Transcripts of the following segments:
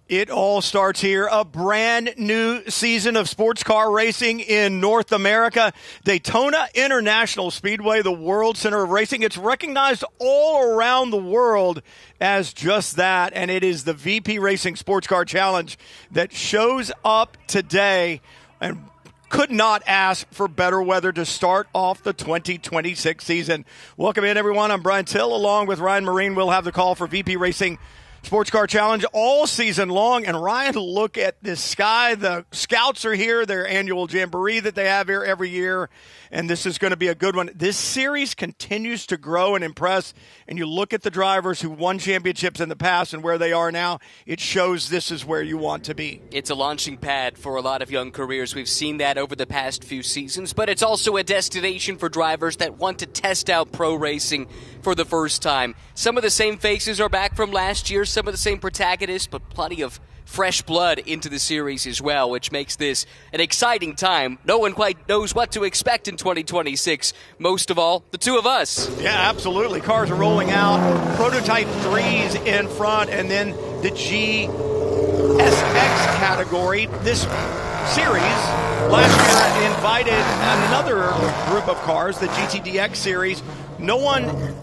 It all starts here. A brand new season of sports car racing in North America. Daytona International Speedway, the world center of racing. It's recognized all around the world as just that, and it is the VP Racing Sports Car Challenge that shows up today and could not ask for better weather to start off the 2026 season. Welcome in, everyone. I'm Brian Till, along with Ryan Marine. We'll have the call for VP Racing Sports Car Challenge all season long. And Ryan, look at this sky. The Scouts are here, their annual jamboree that they have here every year, and this is going to be a good one. This series continues to grow and impress, and you look at the drivers who won championships in the past and where they are now, it shows this is where you want to be. It's a launching pad for a lot of young careers. We've seen that over the past few seasons, but it's also a destination for drivers that want to test out pro racing for the first time. Some of the same faces are back from last year, some of the same protagonists, but plenty of fresh blood into the series as well, which makes this an exciting time. No one quite knows what to expect in 2026. Most of all, the two of us. Yeah, absolutely. Cars are rolling out. Prototype 3s in front, and then the GSX category. This series last year invited another group of cars, the GTDX series. No one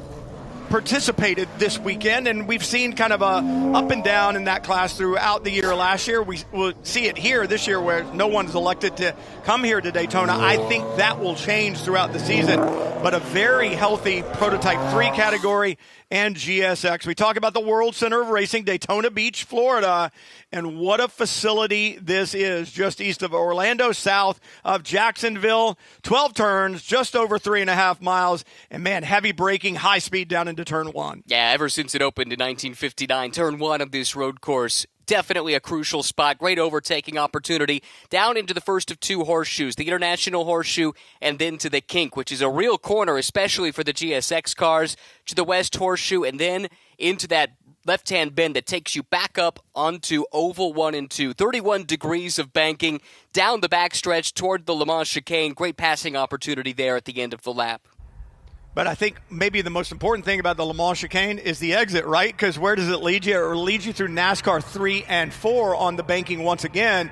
participated this weekend, and we've seen kind of a up and down in that class throughout the year. Last year, we will see it here this year where no one's elected to come here to Daytona. I think that will change throughout the season, but a very healthy Prototype 3 category and GSX. We talk about the World Center of Racing, Daytona Beach, Florida, and what a facility this is, just east of Orlando, south of Jacksonville. 12 turns, just over 3.5 miles, and man, heavy braking, high speed down into turn 1. Yeah, ever since it opened in 1959, turn 1 of this road course, definitely a crucial spot. Great overtaking opportunity down into the first of two horseshoes, the International Horseshoe and then to the Kink, which is a real corner, especially for the GSX cars, to the West Horseshoe and then into that left-hand bend that takes you back up onto Oval 1 and 2. 31 degrees of banking down the backstretch toward the Le Mans chicane. Great passing opportunity there at the end of the lap. But I think maybe the most important thing about the Le Mans chicane is the exit, right? Because where does it lead you? It leads you through NASCAR 3 and 4 on the banking once again,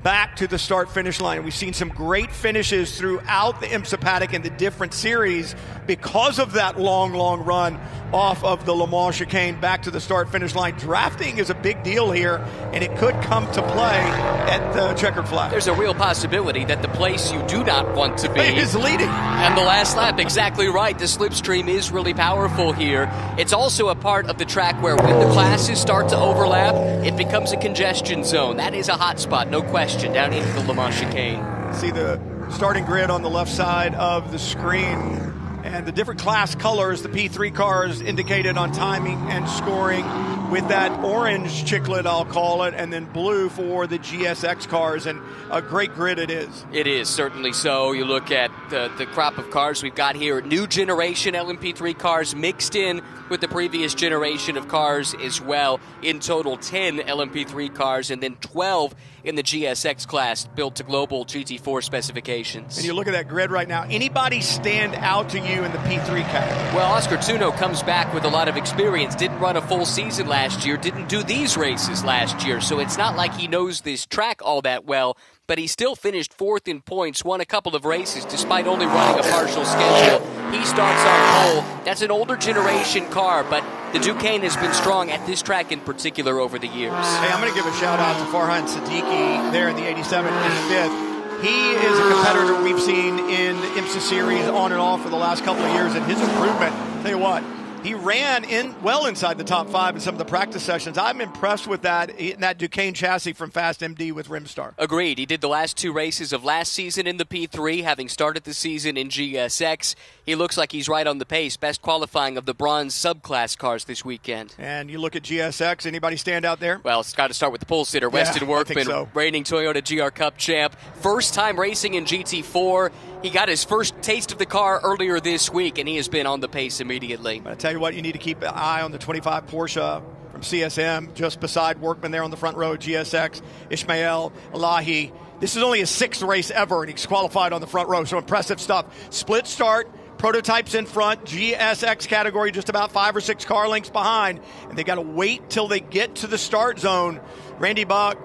back to the start-finish line. We've seen some great finishes throughout the IMSA paddock in the different series because of that long, long run off of the Le Mans chicane back to the start-finish line. Drafting is a big deal here, and it could come to play at the checkered flag. There's a real possibility that the place you do not want to be is leading. And the last lap, exactly right. The slipstream is really powerful here. It's also a part of the track where when the classes start to overlap, it becomes a congestion zone. That is a hot spot, no question, down into the Le Mans chicane. See the starting grid on the left side of the screen and the different class colors, the P3 cars indicated on timing and scoring with that orange chiclet, I'll call it, and then blue for the GSX cars, and a great grid it is. It is, certainly so. You look at the crop of cars we've got here, new generation LMP3 cars mixed in with the previous generation of cars as well. In total, 10 LMP3 cars and then 12 in the GSX class built to global GT4 specifications. And you look at that grid right now, anybody stand out to you in the P3 category? Well, Oscar Tuno comes back with a lot of experience, didn't run a full season last year, didn't do these races last year, so it's not like he knows this track all that well, but he still finished fourth in points, won a couple of races despite only running a partial schedule. He starts on pole. That's an older generation car, but the Duquesne has been strong at this track in particular over the years. Hey, I'm going to give a shout out to Farhan Siddiqui there in the 87 in fifth. He is a competitor we've seen in the IMSA series on and off for the last couple of years, and his improvement, tell you what, he ran well inside the top 5 in some of the practice sessions. I'm impressed with that Duquesne chassis from Fast MD with Rimstar. Agreed. He did the last 2 races of last season in the P3, having started the season in GSX. He looks like he's right on the pace, best qualifying of the bronze subclass cars this weekend. And you look at GSX, anybody stand out there? Well, it's got to start with the pole sitter, Weston Workman, so. Reigning Toyota GR Cup champ. First time racing in GT4. He got his first taste of the car earlier this week, and he has been on the pace immediately. I tell you what, you need to keep an eye on the 25 Porsche from CSM, just beside Workman there on the front row, GSX, Ismail Elahi. This is only his 6th race ever, and he's qualified on the front row, so impressive stuff. Split start, prototypes in front, GSX category just about 5 or 6 car lengths behind, and they got to wait till they get to the start zone Randy Buck,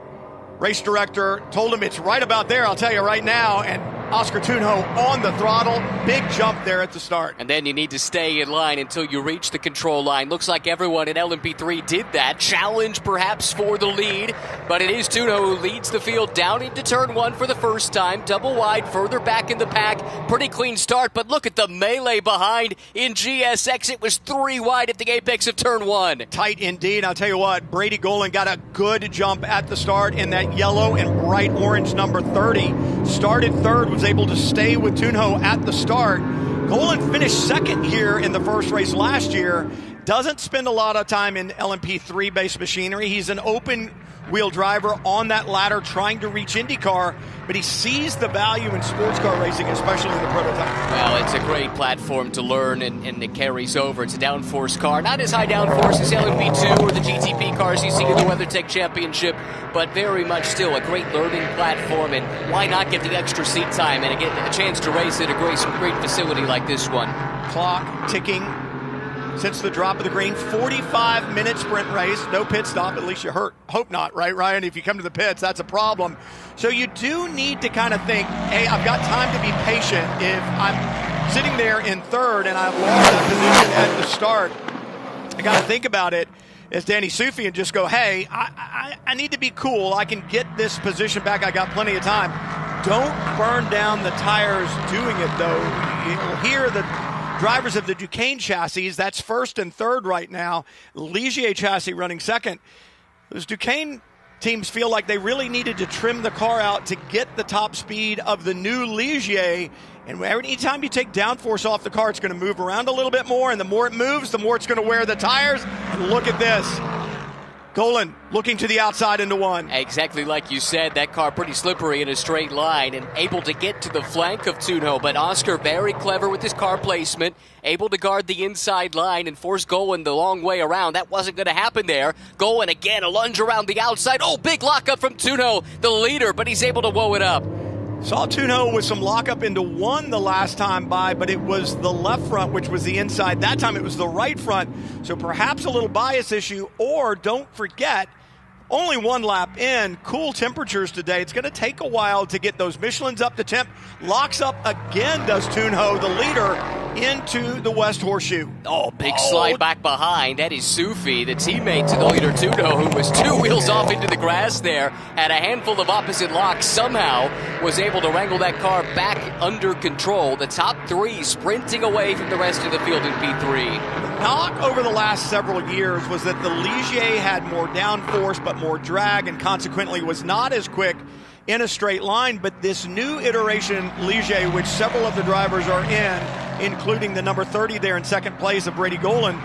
race director, told him it's right about there, I'll tell you right now, and Oscar Tunjo on the throttle. Big jump there at the start. And then you need to stay in line until you reach the control line. Looks like everyone in LMP3 did that. Challenge perhaps for the lead, but it is Tunjo who leads the field down into turn 1 for the first time. Double wide, further back in the pack. Pretty clean start, but look at the melee behind in GSX. It was 3 wide at the apex of turn 1. Tight indeed. I'll tell you what, Brady Golan got a good jump at the start in that yellow and bright orange number 30. Started third, was able to stay with Tunjo at the start. Golan finished second here in the first race last year. Doesn't spend a lot of time in LMP3 based machinery. He's an open wheel driver on that ladder trying to reach IndyCar, but he sees the value in sports car racing, especially in the prototype. Well, it's a great platform to learn, and it carries over. It's a downforce car. Not as high downforce as LMP2 or the GTP cars you see in the WeatherTech Championship, but very much still a great learning platform, and why not get the extra seat time and get a chance to race at a great facility like this one. Clock ticking since the drop of the green. 45-minute sprint race, no pit stop, at least you hope not, right, Ryan? If you come to the pits, that's a problem. So you do need to kind of think, hey, I've got time to be patient. If I'm sitting there in third and I've lost that position at the start, I got to think about it as Danny Sufi and just go, hey, I need to be cool. I can get this position back. I got plenty of time. Don't burn down the tires doing it, though. You'll hear the drivers of the Duquesne chassis, that's first and third right now. Ligier chassis running second. Those Duquesne teams feel like they really needed to trim the car out to get the top speed of the new Ligier. And every time you take downforce off the car, it's going to move around a little bit more. And the more it moves, the more it's going to wear the tires. And look at this. Golan looking to the outside into one. Exactly like you said, that car pretty slippery in a straight line and able to get to the flank of Tunjo. But Oscar very clever with his car placement, able to guard the inside line and force Golan the long way around. That wasn't going to happen there. Golan again, a lunge around the outside. Oh, big lockup from Tunjo, the leader, but he's able to woe it up. Saw Tunjo with some lockup into one the last time by, but it was the left front, which was the inside. That time it was the right front. So perhaps a little bias issue, or don't forget, only one lap in, cool temperatures today. It's going to take a while to get those Michelins up to temp. Locks up again, does Tunjo, the leader, into the West Horseshoe. Oh, big slide back behind. That is Sufi, the teammate to the leader Tunjo, who was 2 wheels off into the grass there, had a handful of opposite locks, somehow was able to wrangle that car back under control. The top 3 sprinting away from the rest of the field in P3. The knock over the last several years was that the Ligier had more downforce but more drag, and consequently was not as quick in a straight line. But this new iteration Ligier, which several of the drivers are in, including the number 30 there in second place of Brady Golan,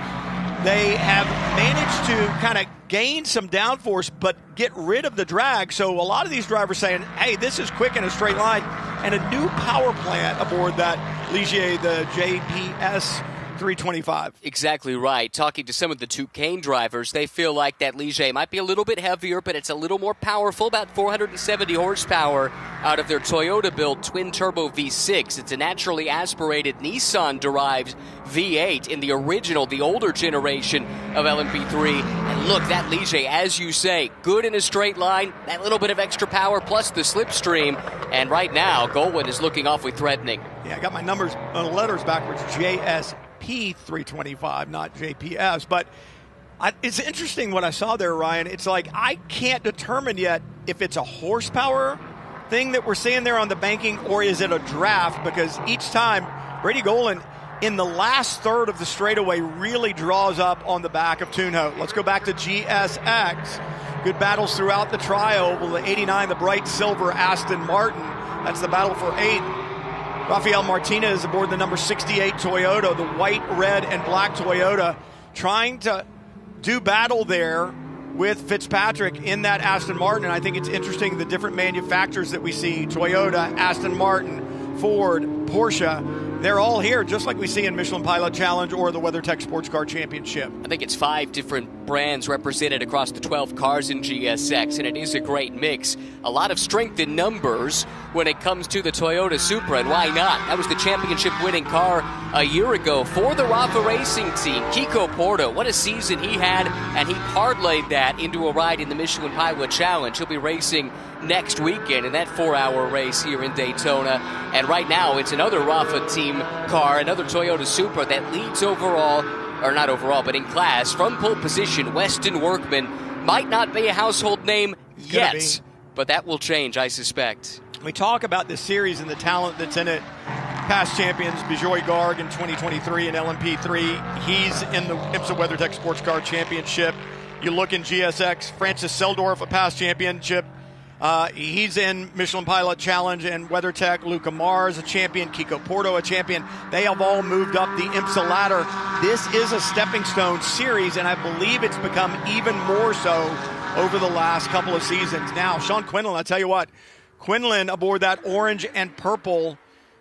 they have managed to kind of gain some downforce but get rid of the drag. So a lot of these drivers saying, hey, this is quick in a straight line, and a new power plant aboard that Ligier, the JPS 325. Exactly right. Talking to some of the Duquesne drivers, they feel like that Ligier might be a little bit heavier, but it's a little more powerful, about 470 horsepower out of their Toyota-built twin-turbo V6. It's a naturally aspirated Nissan-derived V8 in the original, the older generation of LMP3. And look, that Ligier, as you say, good in a straight line, that little bit of extra power plus the slipstream. And right now, Golan is looking awfully threatening. Yeah, I got my numbers on the letters backwards. JSP 325, not JPS. But it's interesting what I saw there, Ryan. It's like I can't determine yet if it's a horsepower thing that we're seeing there on the banking, or is it a draft? Because each time Brady Golan in the last third of the straightaway really draws up on the back of Tunjo. Let's go back to GSX. Good battles throughout the tri-oval. The 89, the bright silver Aston Martin. That's the battle for 8. Rafael Martinez aboard the number 68 Toyota, the white, red, and black Toyota, trying to do battle there with Fitzpatrick in that Aston Martin. And I think it's interesting the different manufacturers that we see, Toyota, Aston Martin, Ford, Porsche, they're all here, just like we see in Michelin Pilot Challenge or the WeatherTech Sports Car Championship. I think it's 5 different brands represented across the 12 cars in GSX, and it is a great mix. A lot of strength in numbers when it comes to the Toyota Supra, and why not? That was the championship-winning car a year ago for the Rafa Racing team. Kiko Porto, what a season he had, and he parlayed that into a ride in the Michelin Pilot Challenge. He'll be racing next weekend in that 4-hour race here in Daytona. And right now, it's another Rafa team car, another Toyota Supra that leads overall, or not overall, but in class from pole position. Weston Workman might not be a household name yet, but that will change, I suspect. We talk about this series and the talent that's in it. Past champions, Bijoy Garg in 2023 in LMP3. He's in the IMSA WeatherTech Sports Car Championship. You look in GSX, Francis Seldorf, a past championship. He's in Michelin Pilot Challenge and WeatherTech. Luca Mars, a champion. Kiko Porto, a champion. They have all moved up the IMSA ladder. This is a stepping stone series, and I believe it's become even more so over the last couple of seasons. Now, Sean Quinlan, I tell you what, Quinlan aboard that orange and purple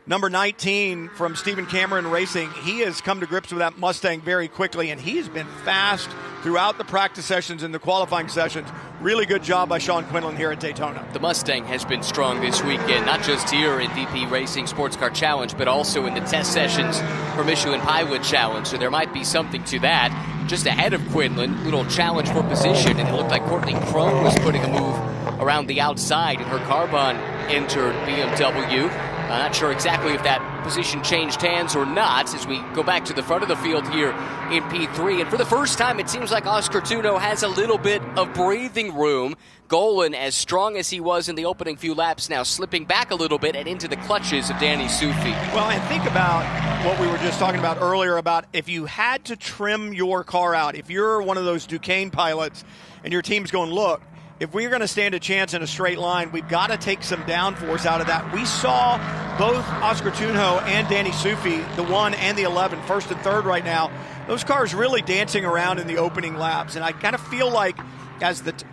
number 19 from Stephen Cameron Racing. He has come to grips with that Mustang very quickly, and he has been fast throughout the practice sessions and the qualifying sessions. Really good job by Sean Quinlan here at Daytona. The Mustang has been strong this weekend, not just here in VP Racing Sports Car Challenge, but also in the test sessions for Michelin Pilot Challenge. So there might be something to that. Just ahead of Quinlan, little challenge for position, and it looked like Courtney Crone was putting a move around the outside in her Carbon entered BMW. I'm not sure exactly if that position changed hands or not as we go back to the front of the field here in P3. And for the first time, it seems like Oscar Tuno has a little bit of breathing room. Golan, as strong as he was in the opening few laps, now slipping back a little bit and into the clutches of Danny Sufi. Well, and think about what we were just talking about earlier about if you had to trim your car out, if you're one of those Duquesne pilots and your team's going, look, if we're going to stand a chance in a straight line, we've got to take some downforce out of that. We saw both Oscar Tunjo and Danny Sufi, the 1 and the 11, first and third right now, those cars really dancing around in the opening laps. And I kind of feel like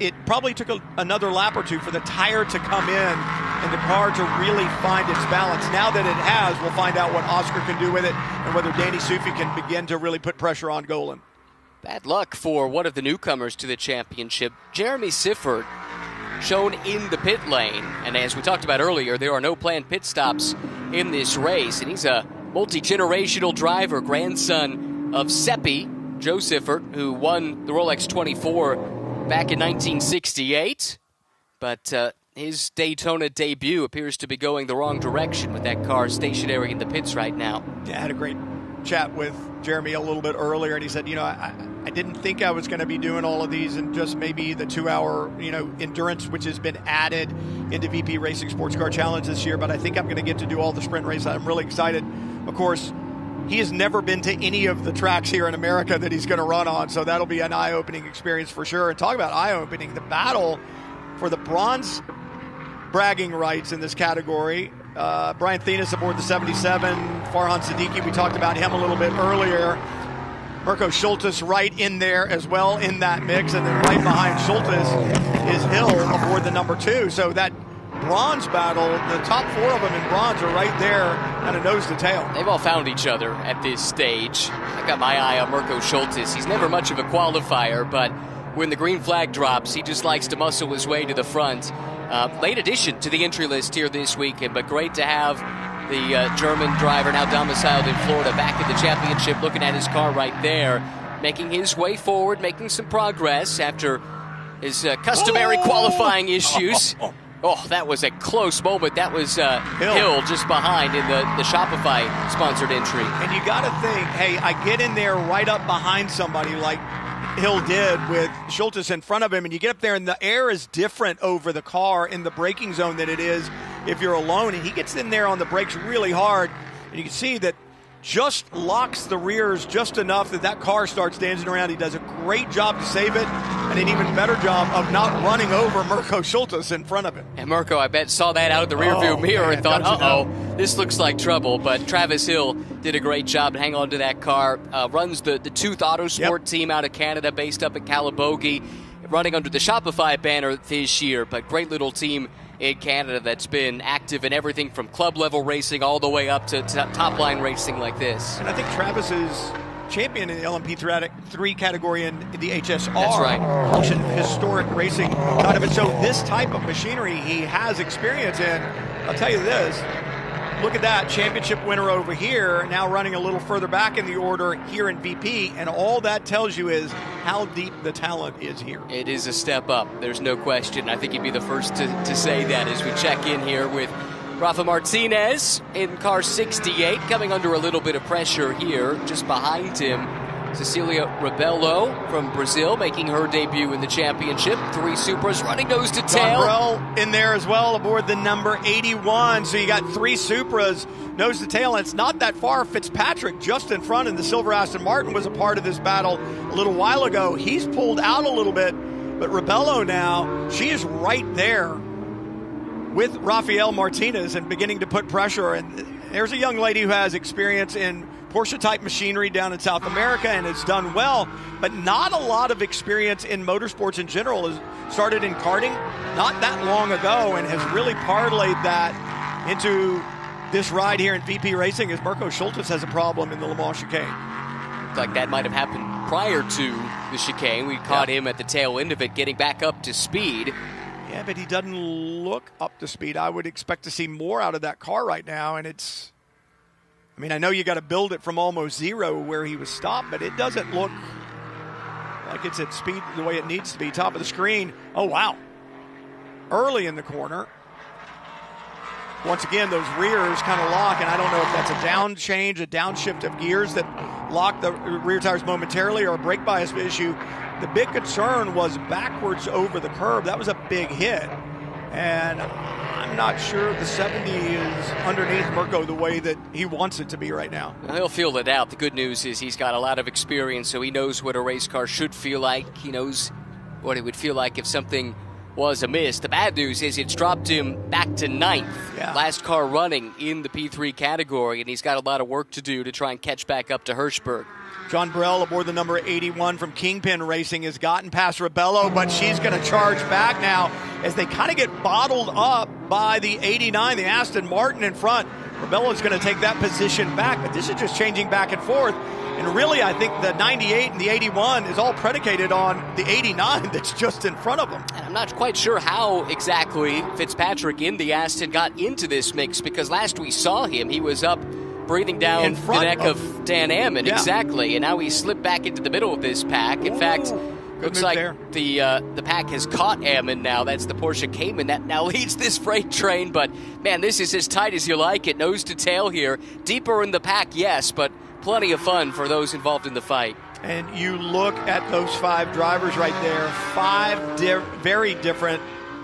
it probably took another lap or two for the tire to come in and the car to really find its balance. Now that it has, we'll find out what Oscar can do with it and whether Danny Sufi can begin to really put pressure on Golan. Bad luck for one of the newcomers to the championship, Jeremy Sifford, shown in the pit lane. And as we talked about earlier, there are no planned pit stops in this race. And he's a multi-generational driver, grandson of Seppi, Joe Sifford, who won the Rolex 24 back in 1968. But his Daytona debut appears to be going the wrong direction with that car stationary in the pits right now. Yeah, I had a great chat with Jeremy a little bit earlier, and he said, I didn't think I was going to be doing all of these and just maybe the 2-hour, endurance, which has been added into VP Racing Sports Car Challenge this year, but I think I'm going to get to do all the sprint races. I'm really excited. Of course, he has never been to any of the tracks here in America that he's going to run on, so that'll be an eye-opening experience for sure. And talk about eye-opening, the battle for the bronze bragging rights in this category. Brian Thenis aboard the 77, Farhan Siddiqui, we talked about him a little bit earlier. Mirko Schultes right in there as well in that mix, and then right behind Schultes is Hill aboard the number 2. So that bronze battle, the top 4 of them in bronze are right there kind of nose to tail. They've all found each other at this stage. I've got my eye on Mirko Schultes. He's never much of a qualifier, but when the green flag drops, he just likes to muscle his way to the front. Late addition to the entry list here this weekend, but great to have the German driver, now domiciled in Florida, back at the championship, looking at his car right there, making his way forward, making some progress after his customary qualifying issues. Oh, that was a close moment. That was Hill just behind in the Shopify-sponsored entry. And you got to think, hey, I get in there right up behind somebody like Hill did with Schultes in front of him, and you get up there and the air is different over the car in the braking zone than it is if you're alone, and he gets in there on the brakes really hard, and you can see that just locks the rears just enough that car starts dancing around. He does a great job to save it, and an even better job of not running over Mirko Schultes in front of him. And Mirko, I bet, saw that out of the rearview mirror and thought, uh-oh, this looks like trouble. But Travis Hill did a great job to hang on to that car. Runs the Tooth Autosport team out of Canada, based up at Calabogie, running under the Shopify banner this year. But great little team in Canada that's been active in everything from club level racing all the way up to top line racing like this. And I think Travis's champion in the LMP3 category in the HSR. That's right. Historic racing kind of it. So this type of machinery he has experience in. I'll tell you this. Look at that, championship winner over here, now running a little further back in the order here in VP, and all that tells you is how deep the talent is here. It is a step up, there's no question. I think you'd be the first to say that as we check in here with Rafa Martinez in car 68, coming under a little bit of pressure here. Just behind him, Cecilia Rebelo from Brazil, making her debut in the championship. 3 Supras running nose to tail. John Brell in there as well aboard the number 81. So you got 3 Supras nose to tail, and it's not that far. Fitzpatrick just in front, and the silver Aston Martin was a part of this battle a little while ago. He's pulled out a little bit, but Rebelo now, she is right there with Rafael Martinez and beginning to put pressure. And there's a young lady who has experience in Porsche-type machinery down in South America and has done well, but not a lot of experience in motorsports in general. Has started in karting not that long ago and has really parlayed that into this ride here in VP Racing as Mirko Schultes has a problem in the Le Mans chicane. Looks like that might have happened prior to the chicane. We caught him at the tail end of it, getting back up to speed. Yeah, but he doesn't look up to speed. I would expect to see more out of that car right now, and it's, I mean, I know you got to build it from almost zero where he was stopped, but it doesn't look like it's at speed the way it needs to be. Top of the screen. Oh, wow. Early in the corner. Once again, those rears kind of lock, and I don't know if that's a down change, a downshift of gears that lock the rear tires momentarily or a brake bias issue. The big concern was backwards over the curb. That was a big hit. And I'm not sure the 70 is underneath Mirko the way that he wants it to be right now. Well, he'll feel it out. The good news is he's got a lot of experience, so he knows what a race car should feel like. He knows what it would feel like if something was amiss. The bad news is it's dropped him back to 9th. Yeah. Last car running in the P3 category, and he's got a lot of work to do to try and catch back up to Hirschberg. John Brell aboard the number 81 from Kingpin Racing has gotten past Rebelo, but she's going to charge back now as they kind of get bottled up by the 89, the Aston Martin in front. Rebelo is going to take that position back, but this is just changing back and forth. And really, I think the 98 and the 81 is all predicated on the 89 that's just in front of them. And I'm not quite sure how exactly Fitzpatrick in the Aston got into this mix, because last we saw him, he was up breathing down the neck of Dan Ammon, exactly, and now he slipped back into the middle of this pack. In fact, looks like the pack has caught Ammon now. That's the Porsche Cayman that now leads this freight train, but man, this is as tight as you like it, nose to tail here. Deeper in the pack, yes, but plenty of fun for those involved in the fight. And you look at those 5 drivers right there, 5 very different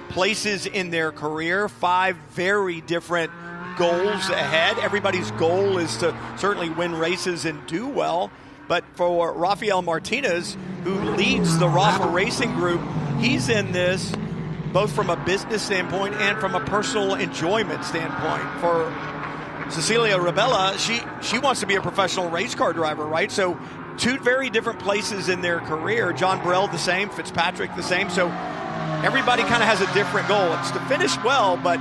places in their career, 5 very different goals ahead. Everybody's goal is to certainly win races and do well. But for Rafael Martinez, who leads the Rafa Racing Group, he's in this both from a business standpoint and from a personal enjoyment standpoint. For Cecilia Rebelo, she wants to be a professional race car driver, right? So 2 very different places in their career. John Brell the same, Fitzpatrick the same. So everybody kind of has a different goal. It's to finish well, but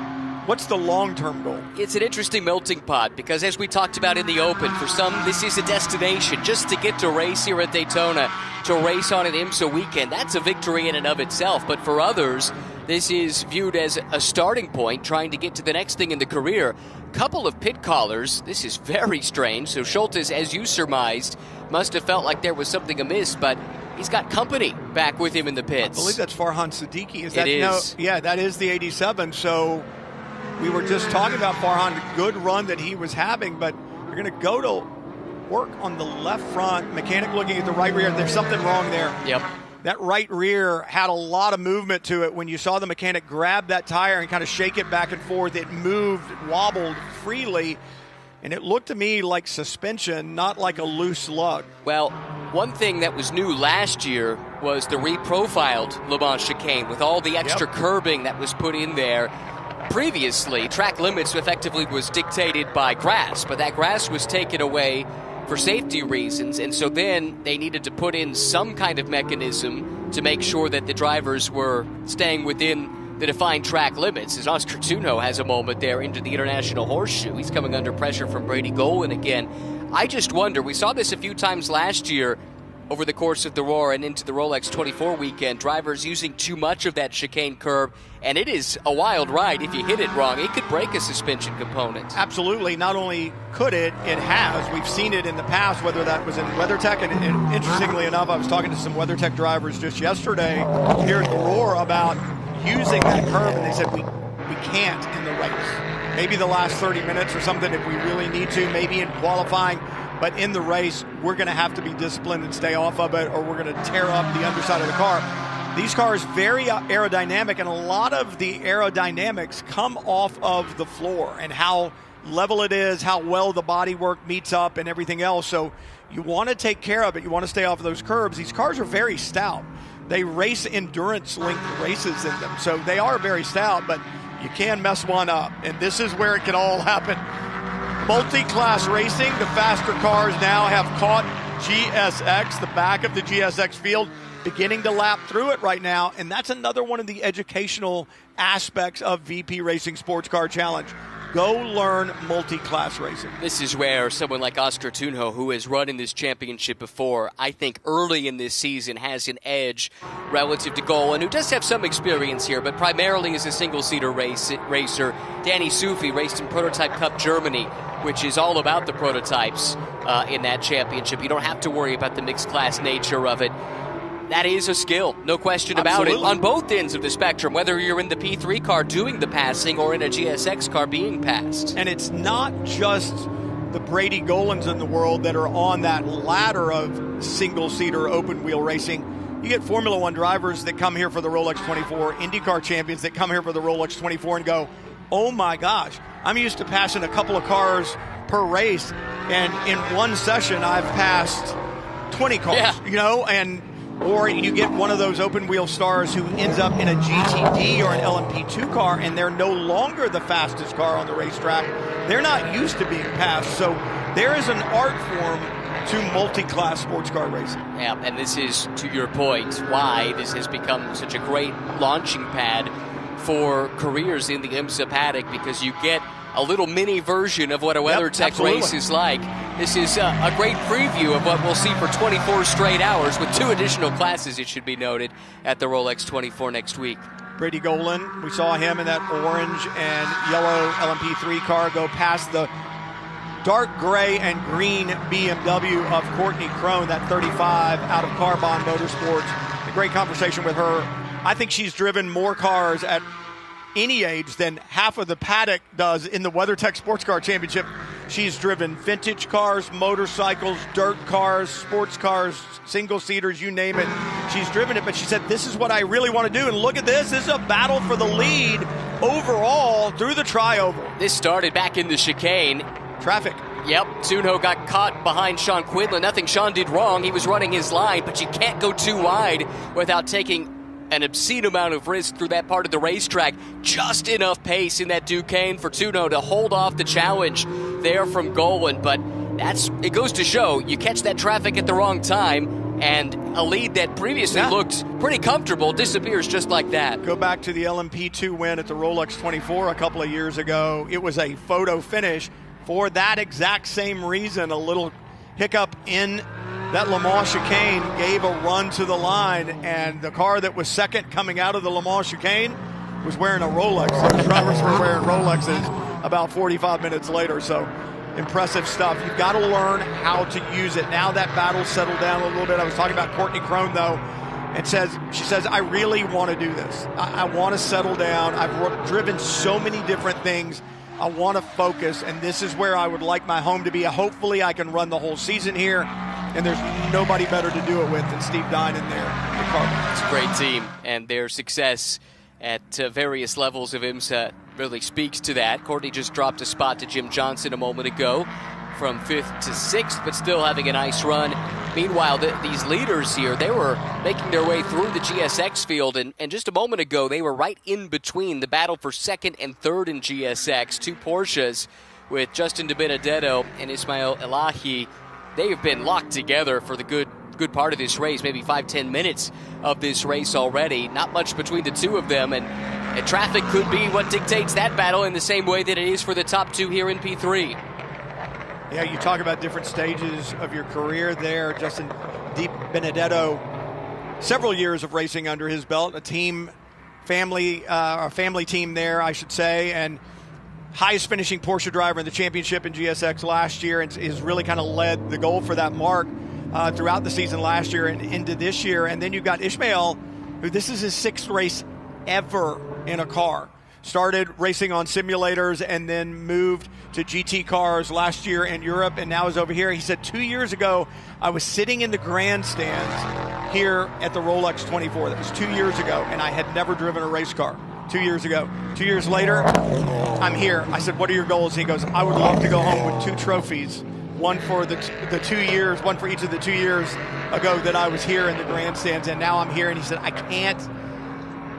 what's the long-term goal? It's an interesting melting pot because, as we talked about in the Open, for some this is a destination just to get to race here at Daytona, to race on an IMSA weekend. That's a victory in and of itself. But for others, this is viewed as a starting point, trying to get to the next thing in the career. Couple of pit callers. This is very strange. So Schultes, as you surmised, must have felt like there was something amiss, but he's got company back with him in the pits. I believe that's Farhan Siddiqui. It is. No, yeah, that is the 87. So we were just talking about Farhan, the good run that he was having, but you're going to go to work on the left front, mechanic looking at the right rear. There's something wrong there. Yep. That right rear had a lot of movement to it. When you saw the mechanic grab that tire and kind of shake it back and forth, it moved, wobbled freely, and it looked to me like suspension, not like a loose lug. Well, one thing that was new last year was the reprofiled Le Mans chicane with all the extra curbing that was put in there. Previously, track limits effectively was dictated by grass, but that grass was taken away for safety reasons, and so then they needed to put in some kind of mechanism to make sure that the drivers were staying within the defined track limits. As Oscar Tuno has a moment there into the International Horseshoe. He's coming under pressure from Brady Golan again. I just wonder, we saw this a few times last year over the course of the Roar and into the Rolex 24 weekend, drivers using too much of that chicane curb, and it is a wild ride. If you hit it wrong, it could break a suspension component. Absolutely. Not only could it has. We've seen it in the past, whether that was in WeatherTech, and interestingly enough, I was talking to some WeatherTech drivers just yesterday here at the Roar about using that curb, and they said we can't in the race. Maybe the last 30 minutes or something if we really need to, maybe in qualifying. But in the race, we're going to have to be disciplined and stay off of it, or we're going to tear up the underside of the car. These cars very aerodynamic, and a lot of the aerodynamics come off of the floor and how level it is, how well the bodywork meets up, and everything else. So you want to take care of it. You want to stay off of those curbs. These cars are very stout. They race endurance length races in them, so they are very stout, but you can mess one up, and this is where it can all happen. Multi-class racing, the faster cars now have caught GSX, the back of the GSX field, beginning to lap through it right now, and that's another one of the educational aspects of VP Racing Sports Car Challenge. Go learn multi-class racing. This is where someone like Oscar Tunjo, who has run in this championship before, I think early in this season has an edge relative to Golan, who does have some experience here, but primarily is a single-seater racer. Danny Sufi raced in Prototype Cup Germany, which is all about the prototypes in that championship. You don't have to worry about the mixed-class nature of it. That is a skill, no question about it, on both ends of the spectrum, whether you're in the P3 car doing the passing or in a GSX car being passed. And it's not just the Brady Golans in the world that are on that ladder of single-seater open-wheel racing. You get Formula One drivers that come here for the Rolex 24, IndyCar champions that come here for the Rolex 24 and go, oh my gosh, I'm used to passing a couple of cars per race, and in one session I've passed 20 cars, or you get one of those open wheel stars who ends up in a GTD or an LMP2 car, and they're no longer the fastest car on the racetrack. They're not used to being passed. So there is an art form to multi-class sports car racing. Yeah, and this is, to your point, why this has become such a great launching pad for careers in the IMSA paddock, because you get a little mini version of what a WeatherTech race is like. This is a great preview of what we'll see for 24 straight hours with 2 additional classes, it should be noted, at the Rolex 24 next week. Brady Golan, we saw him in that orange and yellow LMP3 car go past the dark gray and green BMW of Courtney Crone, that 35 out of Carbon Motorsports. A great conversation with her. I think she's driven more cars at any age than half of the paddock does in the WeatherTech Sports Car Championship. She's driven vintage cars, motorcycles, dirt cars, sports cars, single-seaters, you name it. She's driven it, but she said, this is what I really want to do. And look at this. This is a battle for the lead overall through the tri-oval. This started back in the chicane. Traffic. Yep, Tunjo got caught behind Sean Quinlan. Nothing Sean did wrong. He was running his line, but you can't go too wide without taking an obscene amount of risk through that part of the racetrack. Just enough pace in that Duquesne for Tunjo to hold off the challenge there from Golan. But it goes to show, you catch that traffic at the wrong time, and a lead that previously looked pretty comfortable disappears just like that. Go back to the LMP2 win at the Rolex 24 a couple of years ago. It was a photo finish for that exact same reason. A little hiccup in that Le Mans chicane gave a run to the line, and the car that was second coming out of the Le Mans chicane was wearing a Rolex. The drivers were wearing Rolexes about 45 minutes later, so impressive stuff. You've got to learn how to use it. Now that battle's settled down a little bit. I was talking about Courtney Crone, though, and she says, I really want to do this. I want to settle down. I've driven so many different things. I want to focus, and this is where I would like my home to be. Hopefully I can run the whole season here, and there's nobody better to do it with than Steve Dinan there. It's a great team, and their success at various levels of IMSA really speaks to that. Courtney just dropped a spot to Jim Johnson a moment ago from 5th to 6th, but still having a nice run. Meanwhile, these leaders here, they were making their way through the GSX field, and just a moment ago, they were right in between the battle for 2nd and 3rd in GSX. 2 Porsches with Justin DiBenedetto and Ismail Elahi. They have been locked together for the good part of this race, maybe 5-10 minutes of this race already. Not much between the two of them, and traffic could be what dictates that battle in the same way that it is for the top 2 here in P3. Yeah, you talk about different stages of your career there. Justin Di Benedetto, several years of racing under his belt, a family team there, I should say, and highest finishing Porsche driver in the championship in GSX last year, and has really kind of led the goal for that mark throughout the season last year and into this year. And then you've got Ishmael, who this is his 6th race ever in a car. Started racing on simulators and then moved to GT cars last year in Europe and now is over here. He said 2 years ago, I was sitting in the grandstands here at the Rolex 24. That was 2 years ago, and I had never driven a race car 2 years ago. 2 years later, I'm here. I said, what are your goals? He goes, I would love to go home with 2 trophies, one for the 2 years, one for each of the 2 years ago that I was here in the grandstands, and now I'm here. And he said, I can't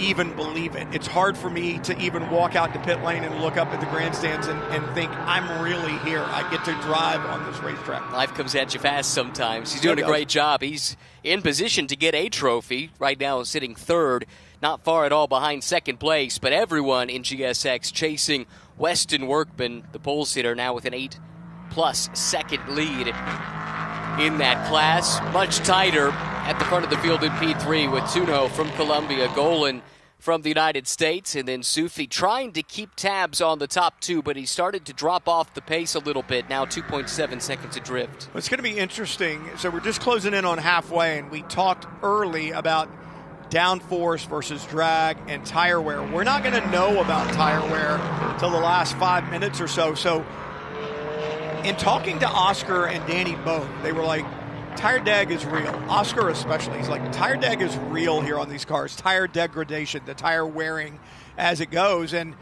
even believe it. It's hard for me to even walk out to pit lane and look up at the grandstands and think I'm really here. I get to drive on this racetrack. Life comes at you fast sometimes. He's doing a great job. He's in position to get a trophy. Right now sitting 3rd, not far at all behind 2nd place, but everyone in GSX chasing Weston Workman, the pole sitter, now with an 8+ second lead in that class. Much tighter at the front of the field in P3 with Tuno from Colombia, Golan from the United States, and then Sufi trying to keep tabs on the top 2, but he started to drop off the pace a little bit, now 2.7 seconds adrift. It's going to be interesting. So we're just closing in on halfway, and we talked early about downforce versus drag and tire wear. We're not going to know about tire wear until the last 5 minutes or so. So in talking to Oscar and Danny both, they were like, tire deg is real. Oscar especially. He's like, tire deg is real here on these cars. Tire degradation, the tire wearing as it goes. And,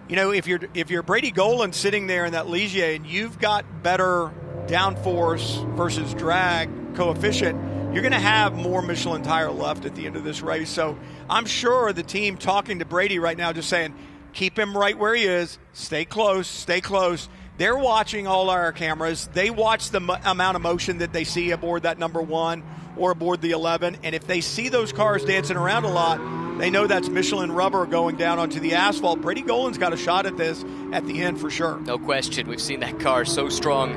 you know, if you're Brady Golan sitting there in that Ligier and you've got better downforce versus drag coefficient, you're going to have more Michelin tire left at the end of this race. So I'm sure the team talking to Brady right now just saying, keep him right where he is. Stay close, stay close. They're watching all our cameras. They watch the amount of motion that they see aboard that number 1 or aboard the 11. And if they see those cars dancing around a lot, they know that's Michelin rubber going down onto the asphalt. Brady Golan's got a shot at this at the end for sure. No question. We've seen that car so strong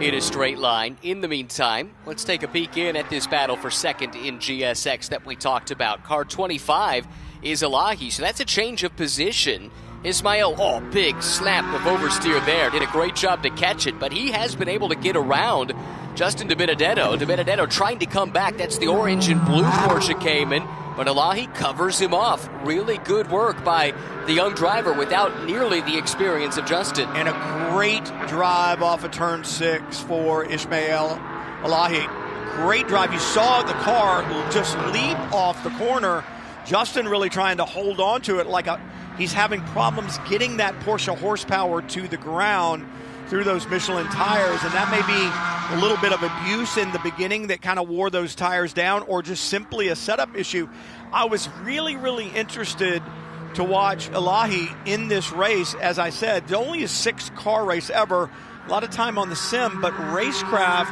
in a straight line. In the meantime, let's take a peek in at this battle for 2nd in GSX that we talked about. Car 25 is Elahi, so that's a change of position. Ismail, big slap of oversteer there. Did a great job to catch it, but he has been able to get around Justin Di Benedetto. Di Benedetto trying to come back. That's the orange and blue Porsche Cayman, but Elahi covers him off. Really good work by the young driver without nearly the experience of Justin. And a great drive off of turn 6 for Ismail Elahi. Great drive. You saw the car just leap off the corner. Justin really trying to hold on to it like he's having problems getting that Porsche horsepower to the ground through those Michelin tires, and that may be a little bit of abuse in the beginning that kind of wore those tires down, or just simply a setup issue. I was really, really interested to watch Elahi in this race. As I said, only a 6-car race ever, a lot of time on the sim, but racecraft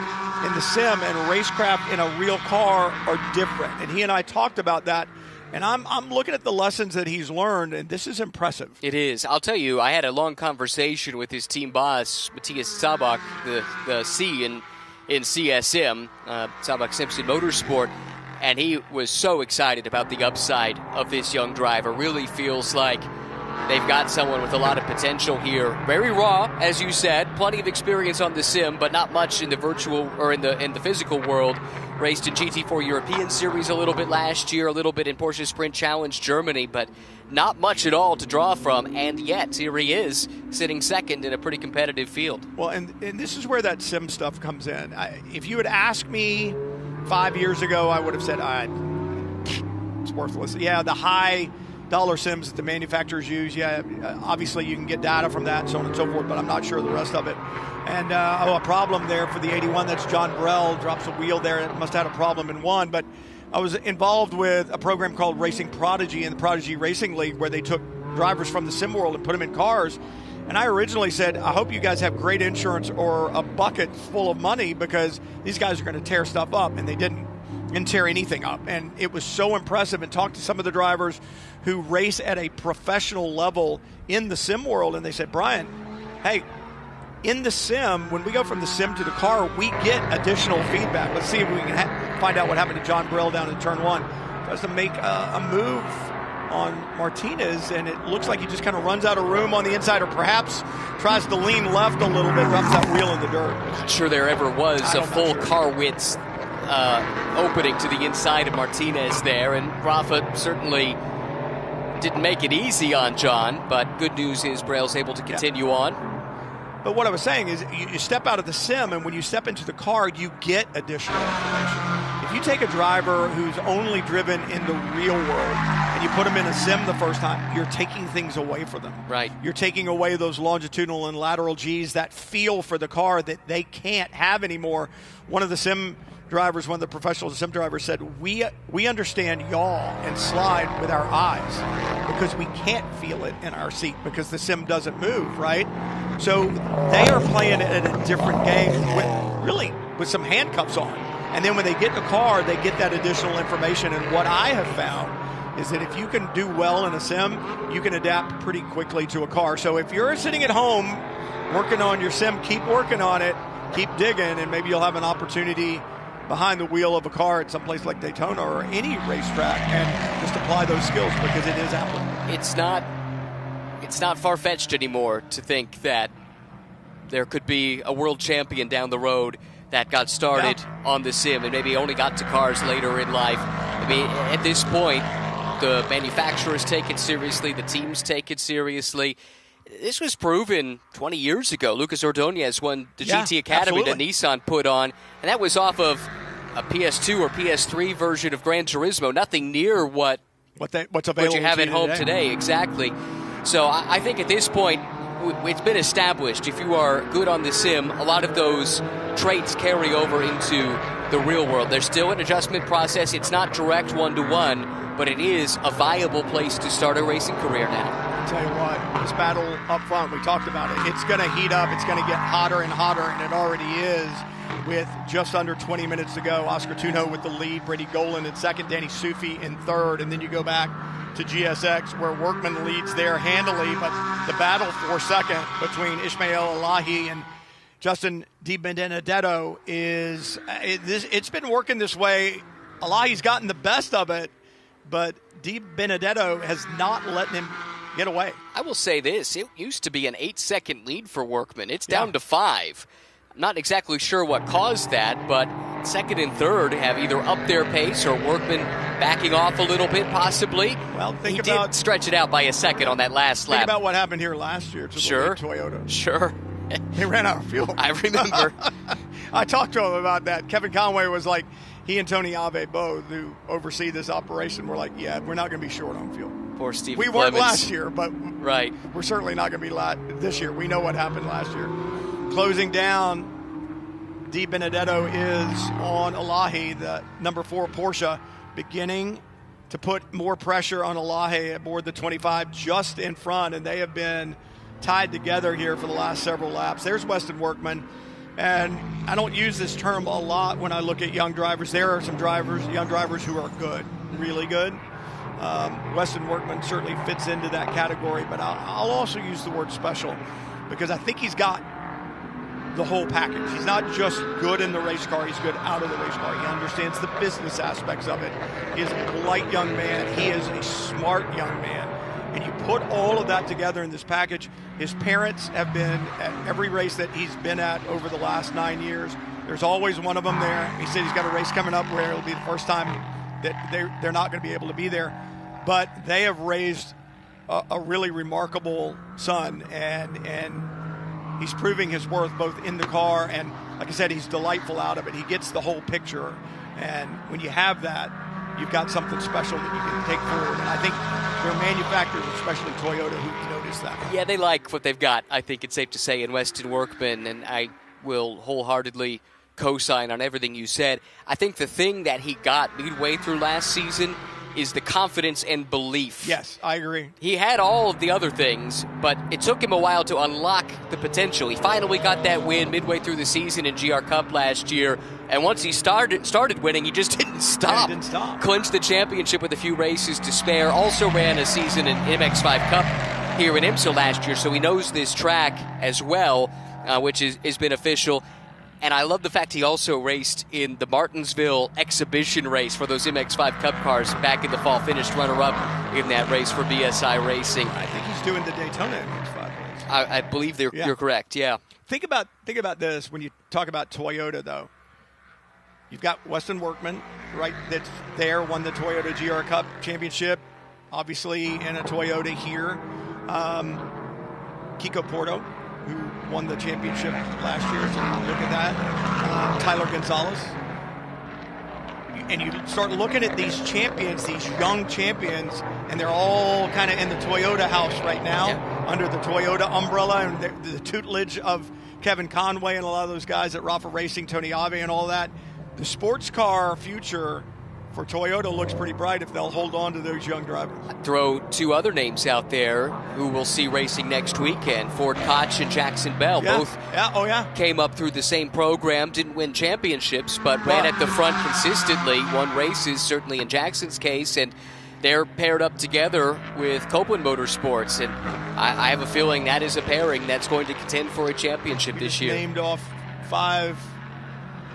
in the sim and racecraft in a real car are different, and he and I talked about that. And I'm looking at the lessons that he's learned, and this is impressive. It is. I'll tell you, I had a long conversation with his team boss, Matthias Zabak, the C in CSM, Zabak Simpson Motorsport, and he was so excited about the upside of this young driver. Really feels like they've got someone with a lot of potential here. Very raw, as you said, plenty of experience on the sim, but not much in the virtual or in the physical world. Raced in GT4 European Series a little bit last year, a little bit in Porsche Sprint Challenge Germany, but not much at all to draw from, and yet here he is sitting 2nd in a pretty competitive field. Well, and this is where that sim stuff comes in. If you had asked me 5 years ago, I would have said, it's worthless. Yeah, the high dollar sims that the manufacturers use, obviously you can get data from that and so on and so forth, but I'm not sure of the rest of it. And a problem there for the 81, that's John Brell, drops a wheel there. It must have had a problem in 1, but I was involved with a program called Racing Prodigy in the Prodigy Racing League, where they took drivers from the sim world and put them in cars. And I originally said, I hope you guys have great insurance or a bucket full of money, because these guys are going to tear stuff up, and they didn't tear anything up. And it was so impressive, and talked to some of the drivers who race at a professional level in the sim world, and they said, Brian, hey, in the sim, when we go from the sim to the car, we get additional feedback. Let's see if we can find out what happened to John Brill down in turn 1. Tries to make a move on Martinez, and it looks like he just kind of runs out of room on the inside, or perhaps tries to lean left a little bit, drops that wheel in the dirt. Not sure there ever was a full car width opening to the inside of Martinez there, and Rafa certainly didn't make it easy on John, but good news is Braille's able to continue on. But what I was saying is you step out of the sim, and when you step into the car, you get additional information. If you take a driver who's only driven in the real world and you put them in a sim the first time, you're taking things away from them. Right. You're taking away those longitudinal and lateral Gs, that feel for the car that they can't have anymore. One of the sim drivers, one of the professional sim drivers said, we understand yaw and slide with our eyes because we can't feel it in our seat because the sim doesn't move, right? So they are playing it at a different game with some handcuffs on. And then when they get in the car, they get that additional information. And what I have found is that if you can do well in a sim, you can adapt pretty quickly to a car. So if you're sitting at home working on your sim, keep working on it, keep digging, and maybe you'll have an opportunity behind the wheel of a car at some place like Daytona or any racetrack and just apply those skills because it is applicable. It's not far-fetched anymore to think that there could be a world champion down the road that got started on the sim and maybe only got to cars later in life. I mean, at this point, the manufacturers take it seriously, the teams take it seriously. This was proven 20 years ago. Lucas Ordonez won the GT Academy that Nissan put on, and that was off of a PS2 or PS3 version of Gran Turismo. Nothing near what's available what you have at home today. Exactly. So I think at this point, it's been established. If you are good on the sim, a lot of those traits carry over into the real world. There's still an adjustment process. It's not direct one-to-one, but it is a viable place to start a racing career now. I'll tell you what, this battle up front, we talked about it. It's going to heat up. It's going to get hotter and hotter, and it already is with just under 20 minutes to go. Oscar Tuno with the lead, Brady Golan in second, Danny Sufi in third, and then you go back to GSX where Workman leads there handily, but the battle for second between Ismael Elahi and Justin Di Benedetto it's been working this way. Elahi's gotten the best of it, but Di Benedetto has not let him get away. I will say this, it used to be an 8-second lead for Workman. It's down to 5. I'm not exactly sure what caused that, but second and third have either upped their pace or Workman backing off a little bit, possibly. Well, he did stretch it out by a second on that last lap. Think about what happened here last year to the lead Toyota. Sure. They ran out of fuel. I remember. I talked to him about that. Kevin Conway was like, he and Tony Ave both, who oversee this operation, were like, yeah, we're not going to be short on fuel. Poor Steve We Clements. weren't last year, but we're certainly not going to be this year. We know what happened last year. Closing down, Di Benedetto is on Elahi, the number 4 Porsche, beginning to put more pressure on Elahi aboard the 25 just in front, and they have been tied together here for the last several laps. There's Weston Workman, and I don't use this term a lot when I look at young drivers. There are some young drivers who are good, really good. Weston Workman certainly fits into that category, but I'll also use the word special because I think he's got the whole package. He's not just good in the race car, he's good out of the race car. He understands the business aspects of it. He is a polite young man. He is a smart young man. And you put all of that together in this package. His parents have been at every race that he's been at over the last 9 years. There's always one of them there. He said he's got a race coming up where it'll be the first time that they're not going to be able to be there. But they have raised a really remarkable son, and he's proving his worth both in the car and, like I said, he's delightful out of it. He gets the whole picture, and when you have that, you've got something special that you can take forward. And I think there are manufacturers, especially Toyota, who notice that. Yeah, they like what they've got, I think it's safe to say, in Weston Workman, and I will wholeheartedly co-sign on everything you said. I think the thing that he got midway through last season is the confidence and belief. Yes, I agree. He had all of the other things, but it took him a while to unlock the potential. He finally got that win midway through the season in GR Cup last year, and once he started winning, he just didn't stop. He didn't stop. Clinched the championship with a few races to spare. Also ran a season in MX5 Cup here in IMSA last year, so he knows this track as well. which is beneficial. And I love the fact he also raced in the Martinsville exhibition race for those MX-5 Cup cars back in the fall. Finished runner-up in that race for BSI Racing. I think he's doing the Daytona MX-5 race. I believe you're correct, yeah. Think about this when you talk about Toyota, though. You've got Weston Workman, right, that's there, won the Toyota GR Cup Championship, obviously in a Toyota here. Kiko Porto, who won the championship last year, so look at that. Tyler Gonzalez. And you start looking at these champions, these young champions, and they're all kind of in the Toyota house right now, under the Toyota umbrella and the tutelage of Kevin Conway and a lot of those guys at Rafa Racing, Tony Ave and all that. The sports car future for Toyota looks pretty bright if they'll hold on to those young drivers. Throw two other names out there who we'll see racing next weekend. Ford Koch and Jackson Bell. Both came up through the same program, didn't win championships, but ran at the front consistently, won races, certainly in Jackson's case, and they're paired up together with Copeland Motorsports, and I have a feeling that is a pairing that's going to contend for a championship this year. Named off 5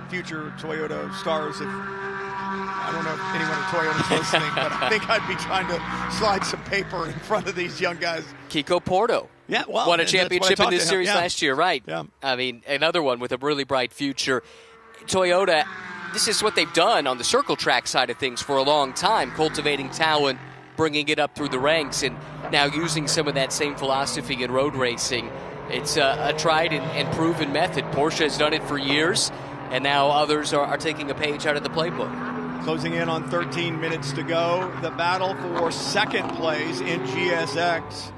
future Toyota stars. I don't know if anyone at Toyota's listening, but I think I'd be trying to slide some paper in front of these young guys. Kiko Porto won a championship in this series last year, right? Yeah. I mean, another one with a really bright future. Toyota, this is what they've done on the circle track side of things for a long time, cultivating talent, bringing it up through the ranks, and now using some of that same philosophy in road racing. It's a tried and proven method. Porsche has done it for years, and now others are taking a page out of the playbook. Closing in on 13 minutes to go. The battle for second place in GSX.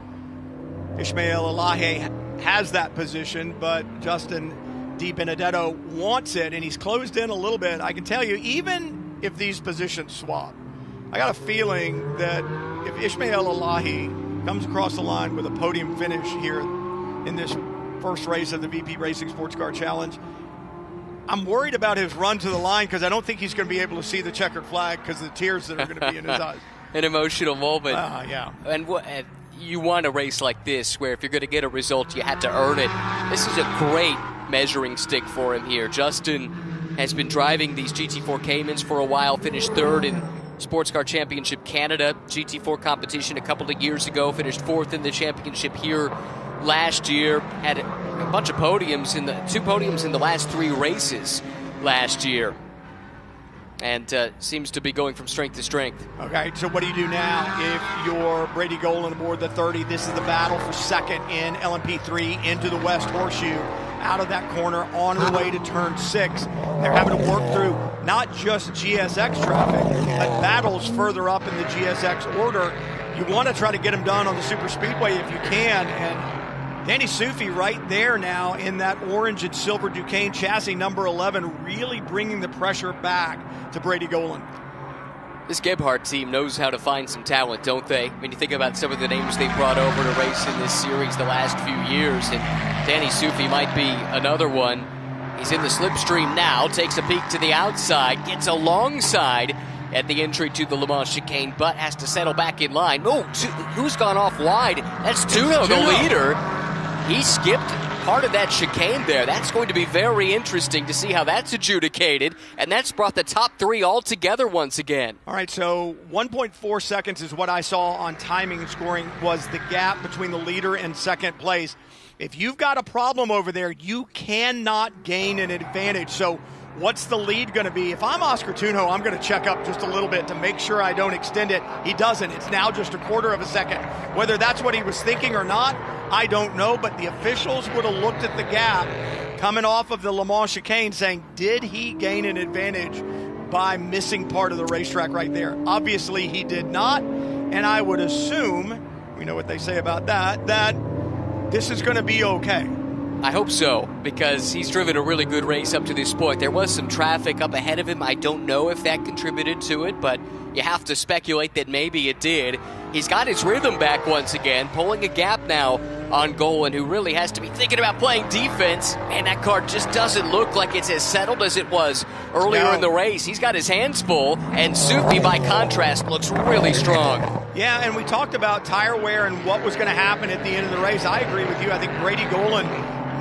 Ismail Elahi has that position, but Justin Di Benedetto wants it, and he's closed in a little bit. I can tell you, even if these positions swap, I got a feeling that if Ismail Elahi comes across the line with a podium finish here in this first race of the VP Racing Sports Car Challenge, I'm worried about his run to the line because I don't think he's going to be able to see the checkered flag because of the tears that are going to be in his eyes. An emotional moment. Yeah. And you want a race like this where if you're going to get a result, you had to earn it. This is a great measuring stick for him here. Justin has been driving these GT4 Caymans for a while, finished third in Sports Car Championship Canada GT4 competition a couple of years ago, finished fourth in the championship here last year, had a bunch of podiums, 2 podiums in the last 3 races last year, and seems to be going from strength to strength. Okay, so what do you do now if you're Brady Golan aboard the 30? This is the battle for second in LMP3 into the West Horseshoe, out of that corner on the way to turn 6. They're having to work through not just GSX traffic, but battles further up in the GSX order. You want to try to get them done on the super speedway if you can, and Danny Sufi right there now in that orange and silver Duquesne chassis, number 11, really bringing the pressure back to Brady Golan. This Gebhardt team knows how to find some talent, don't they? When you think about some of the names they brought over to race in this series the last few years, and Danny Sufi might be another one. He's in the slipstream now, takes a peek to the outside, gets alongside at the entry to the Le Mans chicane, but has to settle back in line. Oh, who's gone off wide? That's Tuno, the leader. He skipped part of that chicane there. That's going to be very interesting to see how that's adjudicated, and that's brought the top 3 all together once again. All right, so 1.4 seconds is what I saw on timing and scoring was the gap between the leader and second place. If you've got a problem over there, you cannot gain an advantage. So what's the lead going to be? If I'm Oscar Tunjo, I'm going to check up just a little bit to make sure I don't extend it. He doesn't. It's now just 1/4 of a second. Whether that's what he was thinking or not, I don't know, but the officials would have looked at the gap coming off of the Le Mans chicane saying, did he gain an advantage by missing part of the racetrack right there? Obviously, he did not, and I would assume, we know what they say about that this is going to be okay. I hope so, because he's driven a really good race up to this point. There was some traffic up ahead of him. I don't know if that contributed to it, but you have to speculate that maybe it did. He's got his rhythm back once again, pulling a gap now on Golan, who really has to be thinking about playing defense. Man, that car just doesn't look like it's as settled as it was earlier in the race. He's got his hands full, and Sufi, by contrast, looks really strong. Yeah, and we talked about tire wear and what was going to happen at the end of the race. I agree with you. I think Brady Golan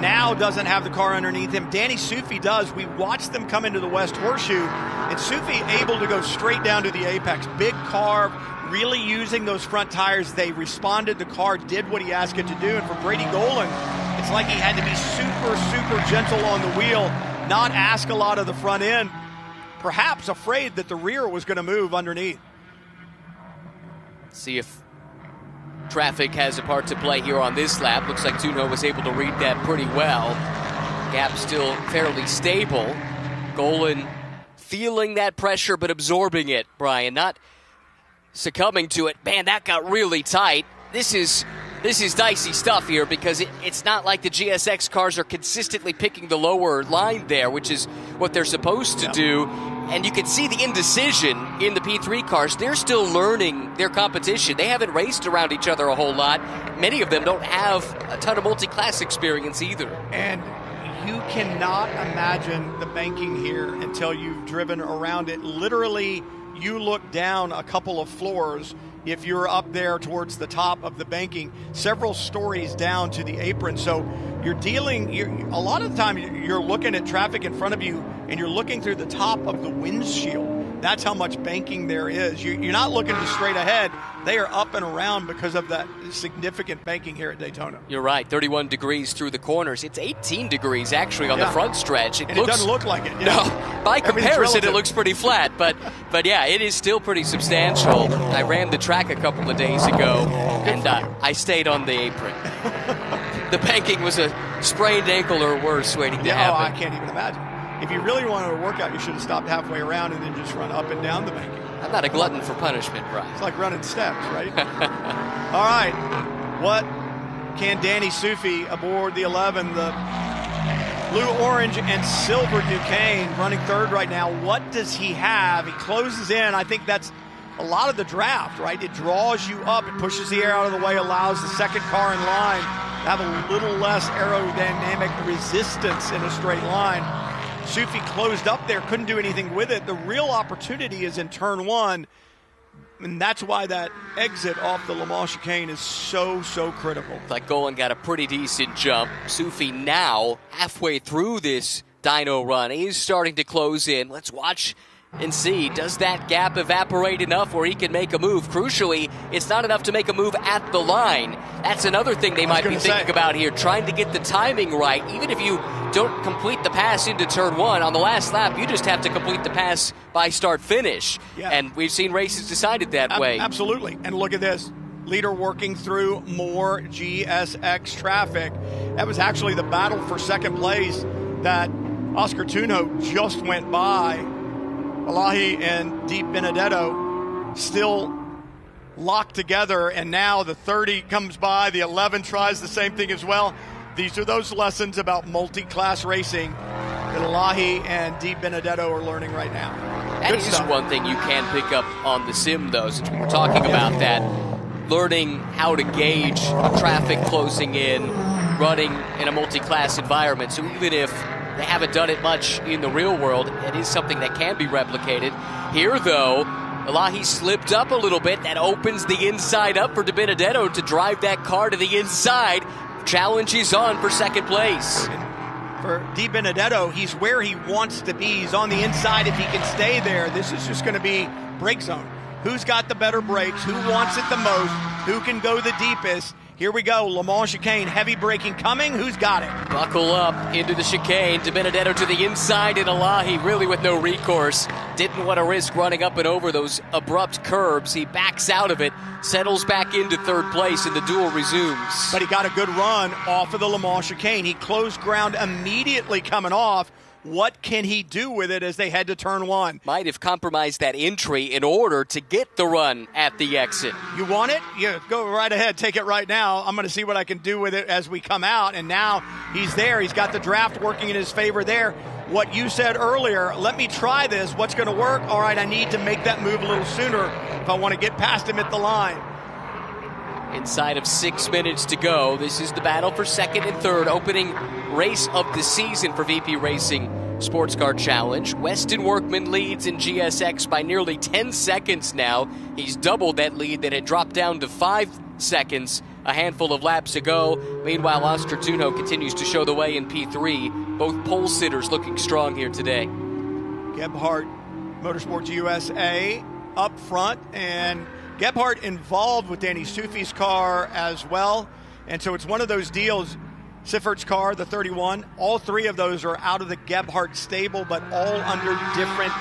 now doesn't have the car underneath him. Danny Sufi does. We watched them come into the West Horseshoe, and Sufi able to go straight down to the apex. Big car, really using those front tires. They responded. The car did what he asked it to do. And for Brady Golan, it's like he had to be super, super gentle on the wheel, not ask a lot of the front end, perhaps afraid that the rear was going to move underneath. See if traffic has a part to play here on this lap. Looks like Tunho was able to read that pretty well. Gap still fairly stable. Golan feeling that pressure but absorbing it, Brian, not succumbing to it. Man, that got really tight. This is dicey stuff here because it's not like the GSX cars are consistently picking the lower line there, which is what they're supposed to do. And you can see the indecision in the P3 cars. They're still learning their competition. They haven't raced around each other a whole lot. Many of them don't have a ton of multi-class experience either. And you cannot imagine the banking here until you've driven around it. Literally, you look down a couple of floors if you're up there towards the top of the banking, several stories down to the apron. So you're a lot of the time you're looking at traffic in front of you and you're looking through the top of the windshield. That's how much banking there is. You're not looking just straight ahead. They are up and around because of that significant banking here at Daytona. You're right, 31 degrees through the corners. It's 18 degrees actually on the front stretch. It doesn't look like it. No, by comparison it looks pretty flat, but yeah, it is still pretty substantial. I ran the track a couple of days ago, and I stayed on the apron. The banking was a sprained ankle or worse waiting to happen. I can't even imagine. If you really wanted a workout, you should have stopped halfway around and then just run up and down the banking. I'm not a glutton for punishment, Brian. It's like running steps, right? All right. What can Danny Sufi aboard the 11, the blue, orange, and silver Duquesne running third right now? What does he have? He closes in. I think that's a lot of the draft, right? It draws you up. It pushes the air out of the way, allows the second car in line to have a little less aerodynamic resistance in a straight line. Sufi closed up there, couldn't do anything with it. The real opportunity is in turn one, and that's why that exit off the Le Mans chicane is so, so critical. Like Golan got a pretty decent jump. Sufi now, halfway through this dyno run, is starting to close in. Let's watch and see, does that gap evaporate enough where he can make a move? Crucially, it's not enough to make a move at the line. That's another thing they might be thinking about here, trying to get the timing right. Even if you don't complete the pass into turn one, on the last lap, you just have to complete the pass by start-finish. Yeah. And we've seen races decided that way. Absolutely. And look at this. Leader working through more GSX traffic. That was actually the battle for second place that Oscar Tunho just went by. Alahi and Di Benedetto still locked together, and now the 30 comes by, the 11 tries the same thing as well. These are those lessons about multi-class racing that Alahi and Di Benedetto are learning right now. That is one thing you can pick up on the sim, though, since we were talking about that. Learning how to gauge traffic closing in, running in a multi-class environment. So even if they haven't done it much in the real world, it is something that can be replicated. Here, though, Alahi slipped up a little bit. That opens the inside up for Di Benedetto to drive that car to the inside. Challenge is on for second place. For Di Benedetto, he's where he wants to be. He's on the inside if he can stay there. This is just going to be brake zone. Who's got the better brakes? Who wants it the most? Who can go the deepest? Here we go, Le Mans chicane, heavy braking coming. Who's got it? Buckle up into the chicane. Di Benedetto to the inside, and Alahi really with no recourse. Didn't want to risk running up and over those abrupt curbs. He backs out of it, settles back into third place, and the duel resumes. But he got a good run off of the Le Mans chicane. He closed ground immediately coming off. What can he do with it as they head to turn one? Might have compromised that entry in order to get the run at the exit. You want it? Yeah, go right ahead. Take it right now. I'm going to see what I can do with it as we come out. And now he's there. He's got the draft working in his favor there. What you said earlier, let me try this. What's going to work? All right, I need to make that move a little sooner if I want to get past him at the line. Inside of 6 minutes to go. This is the battle for second and third, opening race of the season for VP Racing SportsCar Challenge. Weston Workman leads in GSX by nearly 10 seconds now. He's doubled that lead that had dropped down to 5 seconds a handful of laps ago. Meanwhile, Oscar Tunjo continues to show the way in P3. Both pole sitters looking strong here today. Gebhardt Motorsports USA up front, and Gebhardt involved with Danny Sufi's car as well. And so it's one of those deals. Siffert's car, the 31, all three of those are out of the Gebhardt stable, but all under different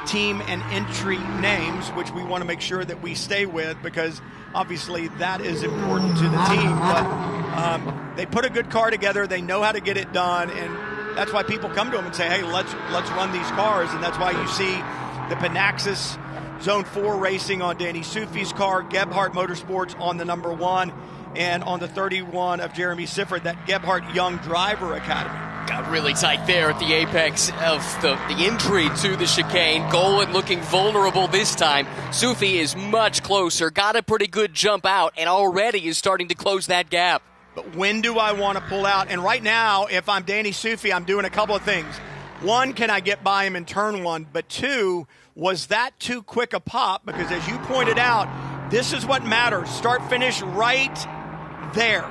team and entry names, which we want to make sure that we stay with, because obviously that is important to the team. But they put a good car together. They know how to get it done, and that's why people come to them and say, hey, let's run these cars. And that's why you see the Panaxis Zone 4 racing on Danny Sufi's car, Gebhardt Motorsports on the number 1, and on the 31 of Jeremy Siffert, that Gebhardt Young Driver Academy. Got really tight there at the apex of the entry to the chicane. Golan looking vulnerable this time. Sufi is much closer, got a pretty good jump out, and already is starting to close that gap. But when do I want to pull out? And right now, if I'm Danny Sufi, I'm doing a couple of things. One, can I get by him in turn 1? But 2, was that too quick a pop? Because as you pointed out, this is what matters. Start, finish right there.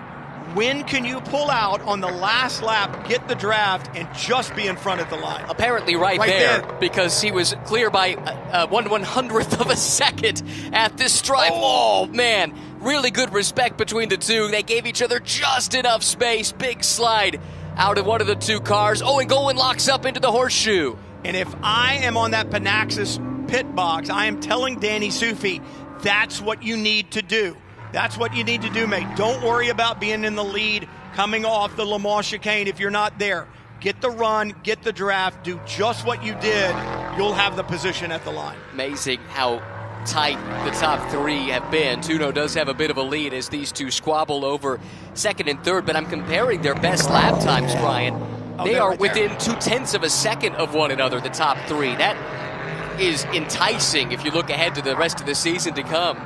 When can you pull out on the last lap, get the draft, and just be in front of the line? Apparently right there, because he was clear by 1/100th of a second at this stripe. Oh, man, really good respect between the two. They gave each other just enough space. Big slide out of one of the two cars. Oh, and Golan locks up into the horseshoe. And if I am on that Panaxis pit box, I am telling Danny Sufi, that's what you need to do. That's what you need to do, mate. Don't worry about being in the lead coming off the Le Mans chicane if you're not there. Get the run, get the draft, do just what you did. You'll have the position at the line. Amazing how tight the top three have been. Tunjo does have a bit of a lead as these two squabble over second and third, but I'm comparing their best lap times, Brian. They are right within 0.2 of a second of one another, the top three. That is enticing if you look ahead to the rest of the season to come.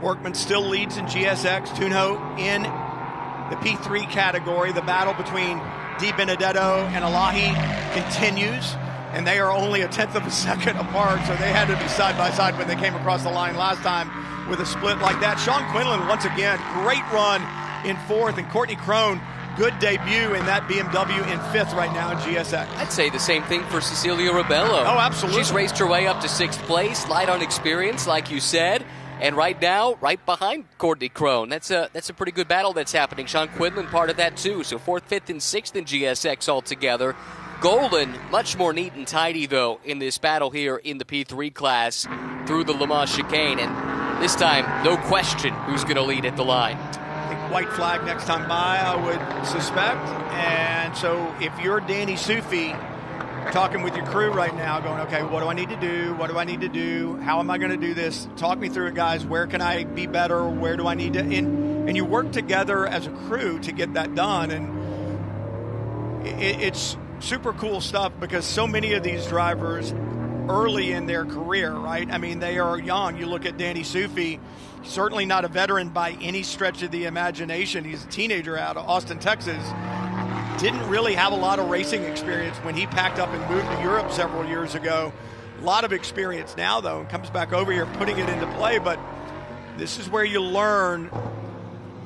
Workman still leads in GSX. Tunjo in the P3 category. The battle between Di Benedetto and Elahi continues, and they are only 1/10 of a second apart, so they had to be side by side when they came across the line last time with a split like that. Sean Quinlan, once again, great run in 4th, and Courtney Crone, good debut in that BMW in 5th right now in GSX. I'd say the same thing for Cecilia Rebello. Oh, absolutely. She's raced her way up to 6th place, light on experience, like you said. And right now, right behind Courtney Crone. That's a pretty good battle that's happening. Sean Quinlan part of that too. So 4th, 5th, and 6th in GSX altogether. Golan, much more neat and tidy though in this battle here in the P3 class through the Le Mans chicane. And this time, no question who's going to lead at the line. I think white flag next time by, I would suspect. And so if you're Danny Sufi, talking with your crew right now, going, okay, what do I need to do? What do I need to do? How am I going to do this? Talk me through it, guys. Where can I be better? Where do I need to? And you work together as a crew to get that done. And it's super cool stuff because so many of these drivers early in their career, right? I mean, they are young. You look at Danny Sufi, certainly not a veteran by any stretch of the imagination. He's a teenager out of Austin, Texas. Didn't really have a lot of racing experience when he packed up and moved to Europe several years ago. A lot of experience now, though, and comes back over here putting it into play. But this is where you learn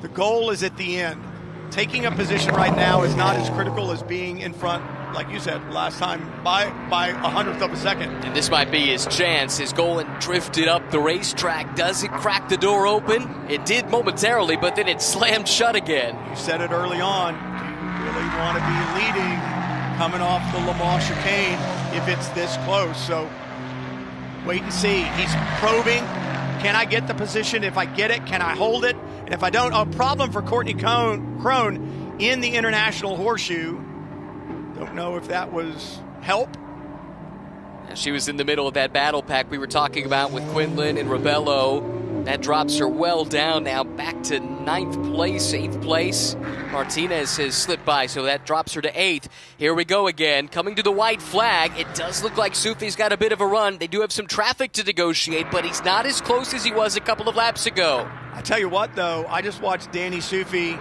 the goal is at the end. Taking a position right now is not as critical as being in front, like you said last time, by 1/100th of a second. And this might be his chance. His Golan drifted up the racetrack. Does it crack the door open? It did momentarily, but then it slammed shut again. You said it early on. Really want to be leading coming off the Le Mans chicane if it's this close. So wait and see. He's probing. Can I get the position? If I get it, can I hold it? And if I don't, a problem for Courtney Crone in the International Horseshoe. Don't know if that was help. She was in the middle of that battle pack we were talking about with Quinlan and Rebello. That drops her well down now, back to 9th place, 8th place. Martinez has slipped by, so that drops her to 8th. Here we go again, coming to the white flag. It does look like Sufi's got a bit of a run. They do have some traffic to negotiate, but he's not as close as he was a couple of laps ago. I tell you what, though, I just watched Danny Sufi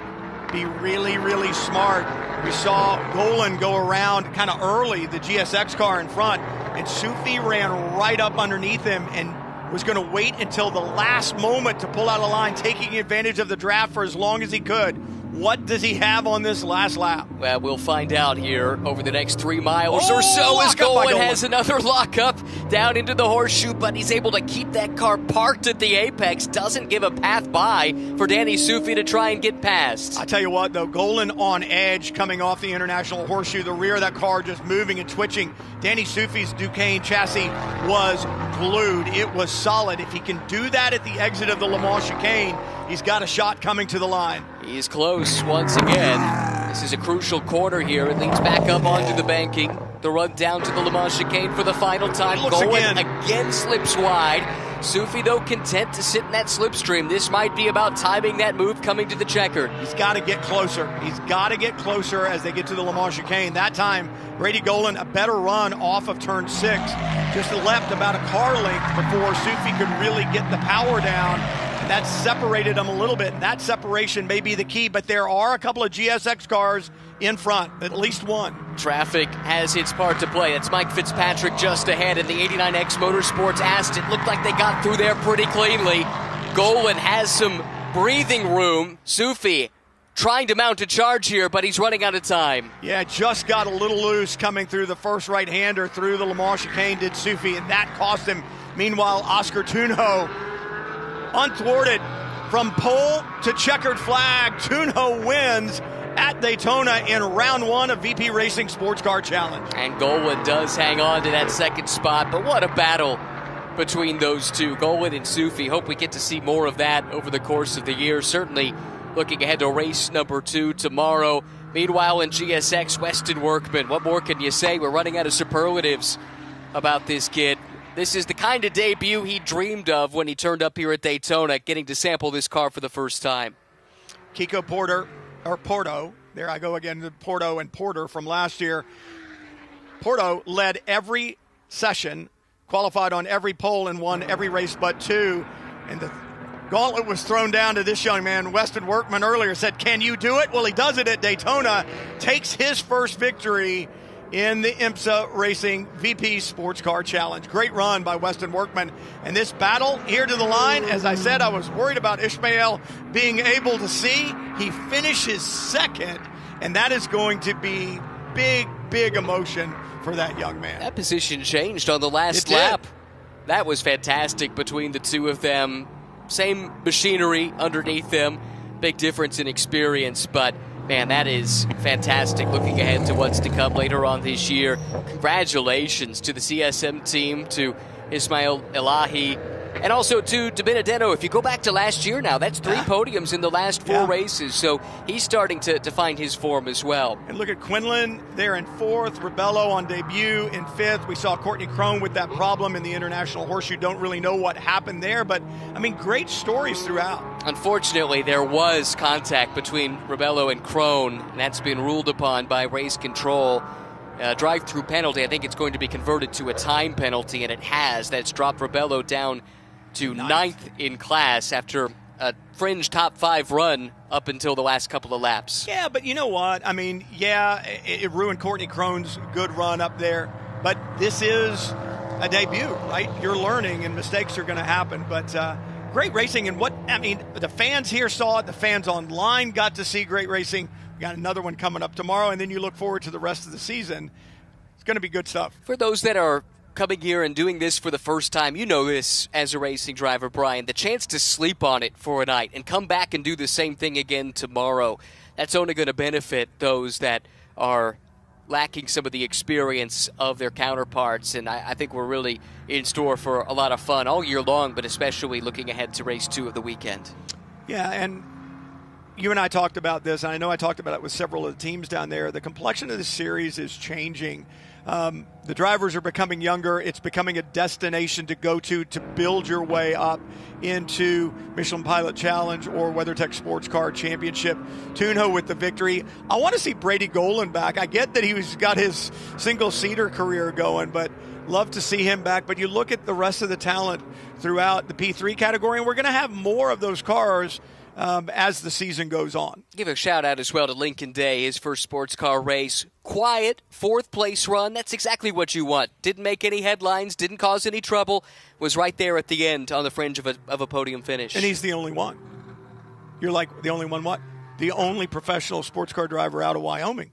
be really, really smart. We saw Golan go around kind of early, the GSX car in front, and Sufi ran right up underneath him and was going to wait until the last moment to pull out a line, taking advantage of the draft for as long as he could. What does he have on this last lap? Well, we'll find out here over the next 3 miles or so as Golan has another lockup down into the horseshoe, but he's able to keep that car parked at the apex. Doesn't give a path by for Danny Sufi to try and get past. I tell you what, though, Golan on edge coming off the International Horseshoe, the rear of that car just moving and twitching. Danny Sufi's Duquesne chassis was glued. It was solid. If he can do that at the exit of the Le Mans chicane, he's got a shot coming to the line. He's close once again. This is a crucial corner here. It leads back up onto the banking. The run down to the Le Mans chicane for the final time. Golan again slips wide. Sufi, though, content to sit in that slipstream. This might be about timing that move coming to the checker. He's got to get closer. He's got to get closer as they get to the Le Mans chicane. That time, Brady Golan, a better run off of turn 6. Just left about a car length before Sufi could really get the power down. That separated them a little bit. That separation may be the key, but there are a couple of GSX cars in front, at least one. Traffic has its part to play. It's Mike Fitzpatrick just ahead, and the 89X Motorsports asked. It looked like they got through there pretty cleanly. Golan has some breathing room. Sufi trying to mount a charge here, but he's running out of time. Yeah, just got a little loose coming through the first right-hander through the Le Mans chicane, did Sufi, and that cost him. Meanwhile, Oscar Tunjo, unthwarted from pole to checkered flag. Tunjo wins at Daytona in round 1 of VP Racing SportsCar Challenge. And Golan does hang on to that second spot, but what a battle between those two, Golan and Sufi. Hope we get to see more of that over the course of the year. Certainly looking ahead to race number 2 tomorrow. Meanwhile, in GSX, Weston Workman, what more can you say? We're running out of superlatives about this kid. This is the kind of debut he dreamed of when he turned up here at Daytona, getting to sample this car for the first time. Porto, there I go again, Porto and Porter from last year. Porto led every session, qualified on every pole and won every race but 2. And the gauntlet was thrown down to this young man. Weston Workman earlier said, can you do it? Well, he does it at Daytona, takes his first victory in the IMSA Racing VP SportsCar Challenge. Great run by Weston Workman. And this battle here to the line, as I said, I was worried about Ishmael being able to see. He finishes second, and that is going to be big, big emotion for that young man. That position changed on the last lap. That was fantastic between the two of them. Same machinery underneath them. Big difference in experience, but man, that is fantastic. Looking ahead to what's to come later on this year. Congratulations to the CSM team, to Ismail Elahi, and also to DiBenedetto. If you go back to last year now, that's 3 podiums in the last 4 races, so he's starting to find his form as well. And look at Quinlan there in 4th, Rebello on debut in 5th. We saw Courtney Crone with that problem in the International Horseshoe. Don't really know what happened there, but, I mean, great stories throughout. Unfortunately, there was contact between Rebello and Crone, and that's been ruled upon by race control. Drive-through penalty, I think it's going to be converted to a time penalty, and it has. That's dropped Rebello down to 9th in class after a fringe top 5 run up until the last couple of laps. Yeah, but you know what? I mean, yeah, it ruined Courtney Crone's good run up there, but this is a debut, right? You're learning, and mistakes are going to happen, but great racing. And the fans here saw it, the fans online got to see great racing. We got another one coming up tomorrow, and then you look forward to the rest of the season. It's going to be good stuff. For those that are coming here and doing this for the first time, you know this as a racing driver, Brian, the chance to sleep on it for a night and come back and do the same thing again tomorrow, that's only going to benefit those that are lacking some of the experience of their counterparts, and I think we're really in store for a lot of fun all year long, but especially looking ahead to race 2 of the weekend. Yeah, and you and I talked about this, and I know I talked about it with several of the teams down there. The complexion of the series is changing. The drivers are becoming younger. It's becoming a destination to go to build your way up into Michelin Pilot Challenge or WeatherTech Sports Car Championship. Tunjo with the victory. I want to see Brady Golan back. I get that he's got his single-seater career going, but love to see him back. But you look at the rest of the talent throughout the P3 category, and we're going to have more of those cars as the season goes on. Give a shout out as well to Lincoln Day, his first sports car race. Quiet, fourth place run. That's exactly what you want. Didn't make any headlines, didn't cause any trouble. Was right there at the end on the fringe of a podium finish. And he's the only one. You're like, the only one what? The only professional sports car driver out of Wyoming.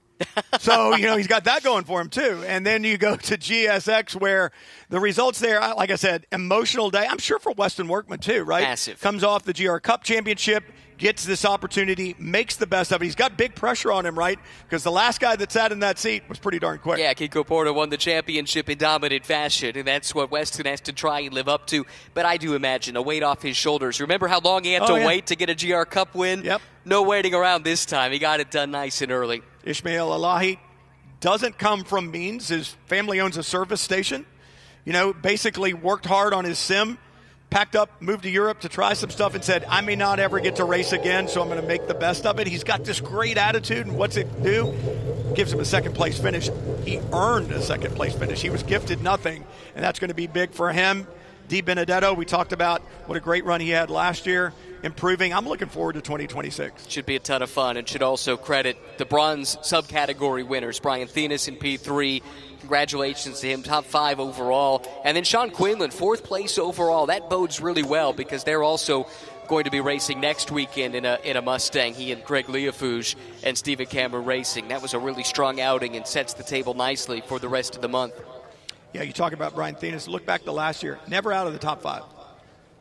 So, he's got that going for him, too. And then you go to GSX where the results there, like I said, emotional day. I'm sure for Weston Workman, too, right? Massive. Comes off the GR Cup Championship, gets this opportunity, makes the best of it. He's got big pressure on him, right? Because the last guy that sat in that seat was pretty darn quick. Yeah, Kiko Porter won the championship in dominant fashion, and that's what Weston has to try and live up to. But I do imagine a weight off his shoulders. Remember how long he had to wait to get a GR Cup win? Yep. No waiting around this time. He got it done nice and early. Ishmael Elahi doesn't come from means. His family owns a service station. Basically worked hard on his sim, packed up, moved to Europe to try some stuff and said, I may not ever get to race again, so I'm going to make the best of it. He's got this great attitude, and what's it do? Gives him a second-place finish. He earned a second-place finish. He was gifted nothing, and that's going to be big for him. Di Benedetto, we talked about what a great run he had last year, improving. I'm looking forward to 2026. Should be a ton of fun, and should also credit the bronze subcategory winners, Brian Thenis in P3. Congratulations to him, top 5 overall. And then Sean Quinlan, 4th place overall. That bodes really well because they're also going to be racing next weekend in a Mustang. He and Greg Leafouge and Stephen Cameron Racing. That was a really strong outing and sets the table nicely for the rest of the month. Yeah, you talk about Brian Thenis. Look back to last year. Never out of the top 5.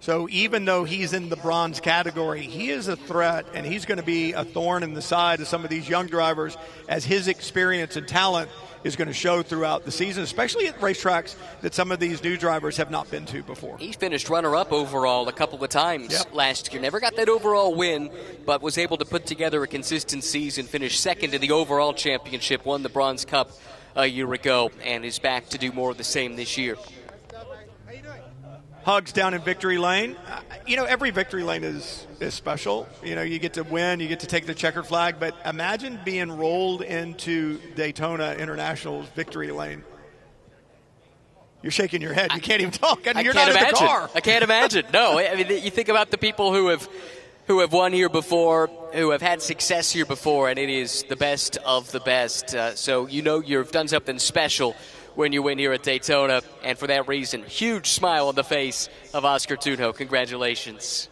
So even though he's in the bronze category, he is a threat, and he's going to be a thorn in the side of some of these young drivers as his experience and talent is going to show throughout the season, especially at racetracks that some of these new drivers have not been to before. He finished runner-up overall a couple of times last year. Never got that overall win, but was able to put together a consistent season, finished second in the overall championship, won the Bronze Cup a year ago, and is back to do more of the same this year. Hugs down in victory lane. Every victory lane is special. You get to win, you get to take the checkered flag, but imagine being rolled into Daytona International's victory lane. You're shaking your head. You can't even talk. You're not in the car. I can't imagine. No, I mean, you think about the people who have won here before, who have had success here before, and it is the best of the best. So you've done something special when you win here at Daytona, and for that reason, huge smile on the face of Oscar Tunjo. Congratulations.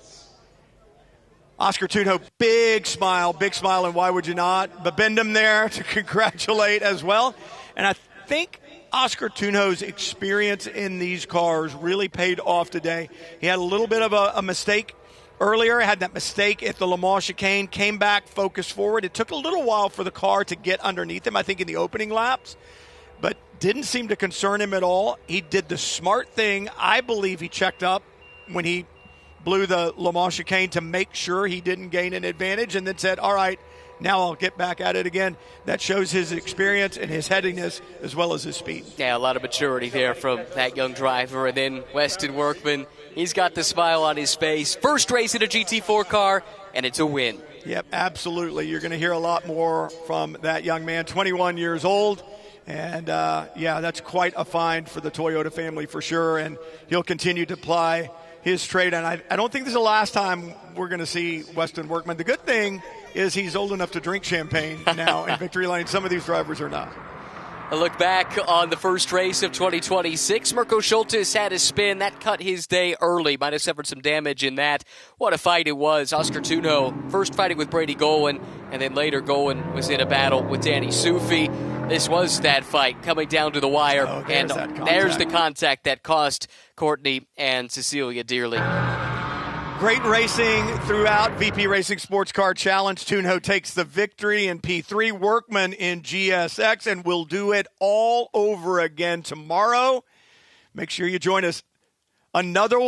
Oscar Tunjo, big smile, and why would you not? Babindum there to congratulate as well. And I think Oscar Tunjo's experience in these cars really paid off today. He had a little bit of a mistake earlier, had that mistake at the Le Mans chicane, came back, focused forward. It took a little while for the car to get underneath him, I think, in the opening laps, but didn't seem to concern him at all. He did the smart thing. I believe he checked up when he blew the Le Mans chicane to make sure he didn't gain an advantage and then said, all right, now I'll get back at it again. That shows his experience and his headiness as well as his speed. Yeah, a lot of maturity there from that young driver. And then Weston Workman, he's got the smile on his face. First race in a GT4 car, and it's a win. Yep, absolutely. You're going to hear a lot more from that young man, 21 years old. And, that's quite a find for the Toyota family for sure. And he'll continue to ply his trade. And I don't think this is the last time we're going to see Weston Workman. The good thing is he's old enough to drink champagne now in victory lane. Some of these drivers are not. A look back on the first race of 2026. Mirko Schultes had a spin. That cut his day early. Might have suffered some damage in that. What a fight it was. Oscar Tunjo first fighting with Brady Golan, and then later Golan was in a battle with Danny Sufi. This was that fight coming down to the wire. And there's the contact that cost Courtney and Cecilia dearly. Great racing throughout VP Racing Sports Car Challenge. Tunjo takes the victory in P3. Workman in GSX, and we'll do it all over again tomorrow. Make sure you join us. Another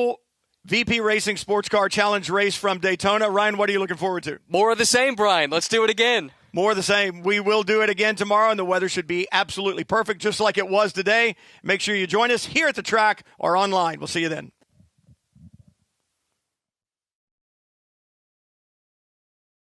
VP Racing Sports Car Challenge race from Daytona. Ryan, what are you looking forward to? More of the same, Brian. Let's do it again. More of the same. We will do it again tomorrow, and the weather should be absolutely perfect, just like it was today. Make sure you join us here at the track or online. We'll see you then.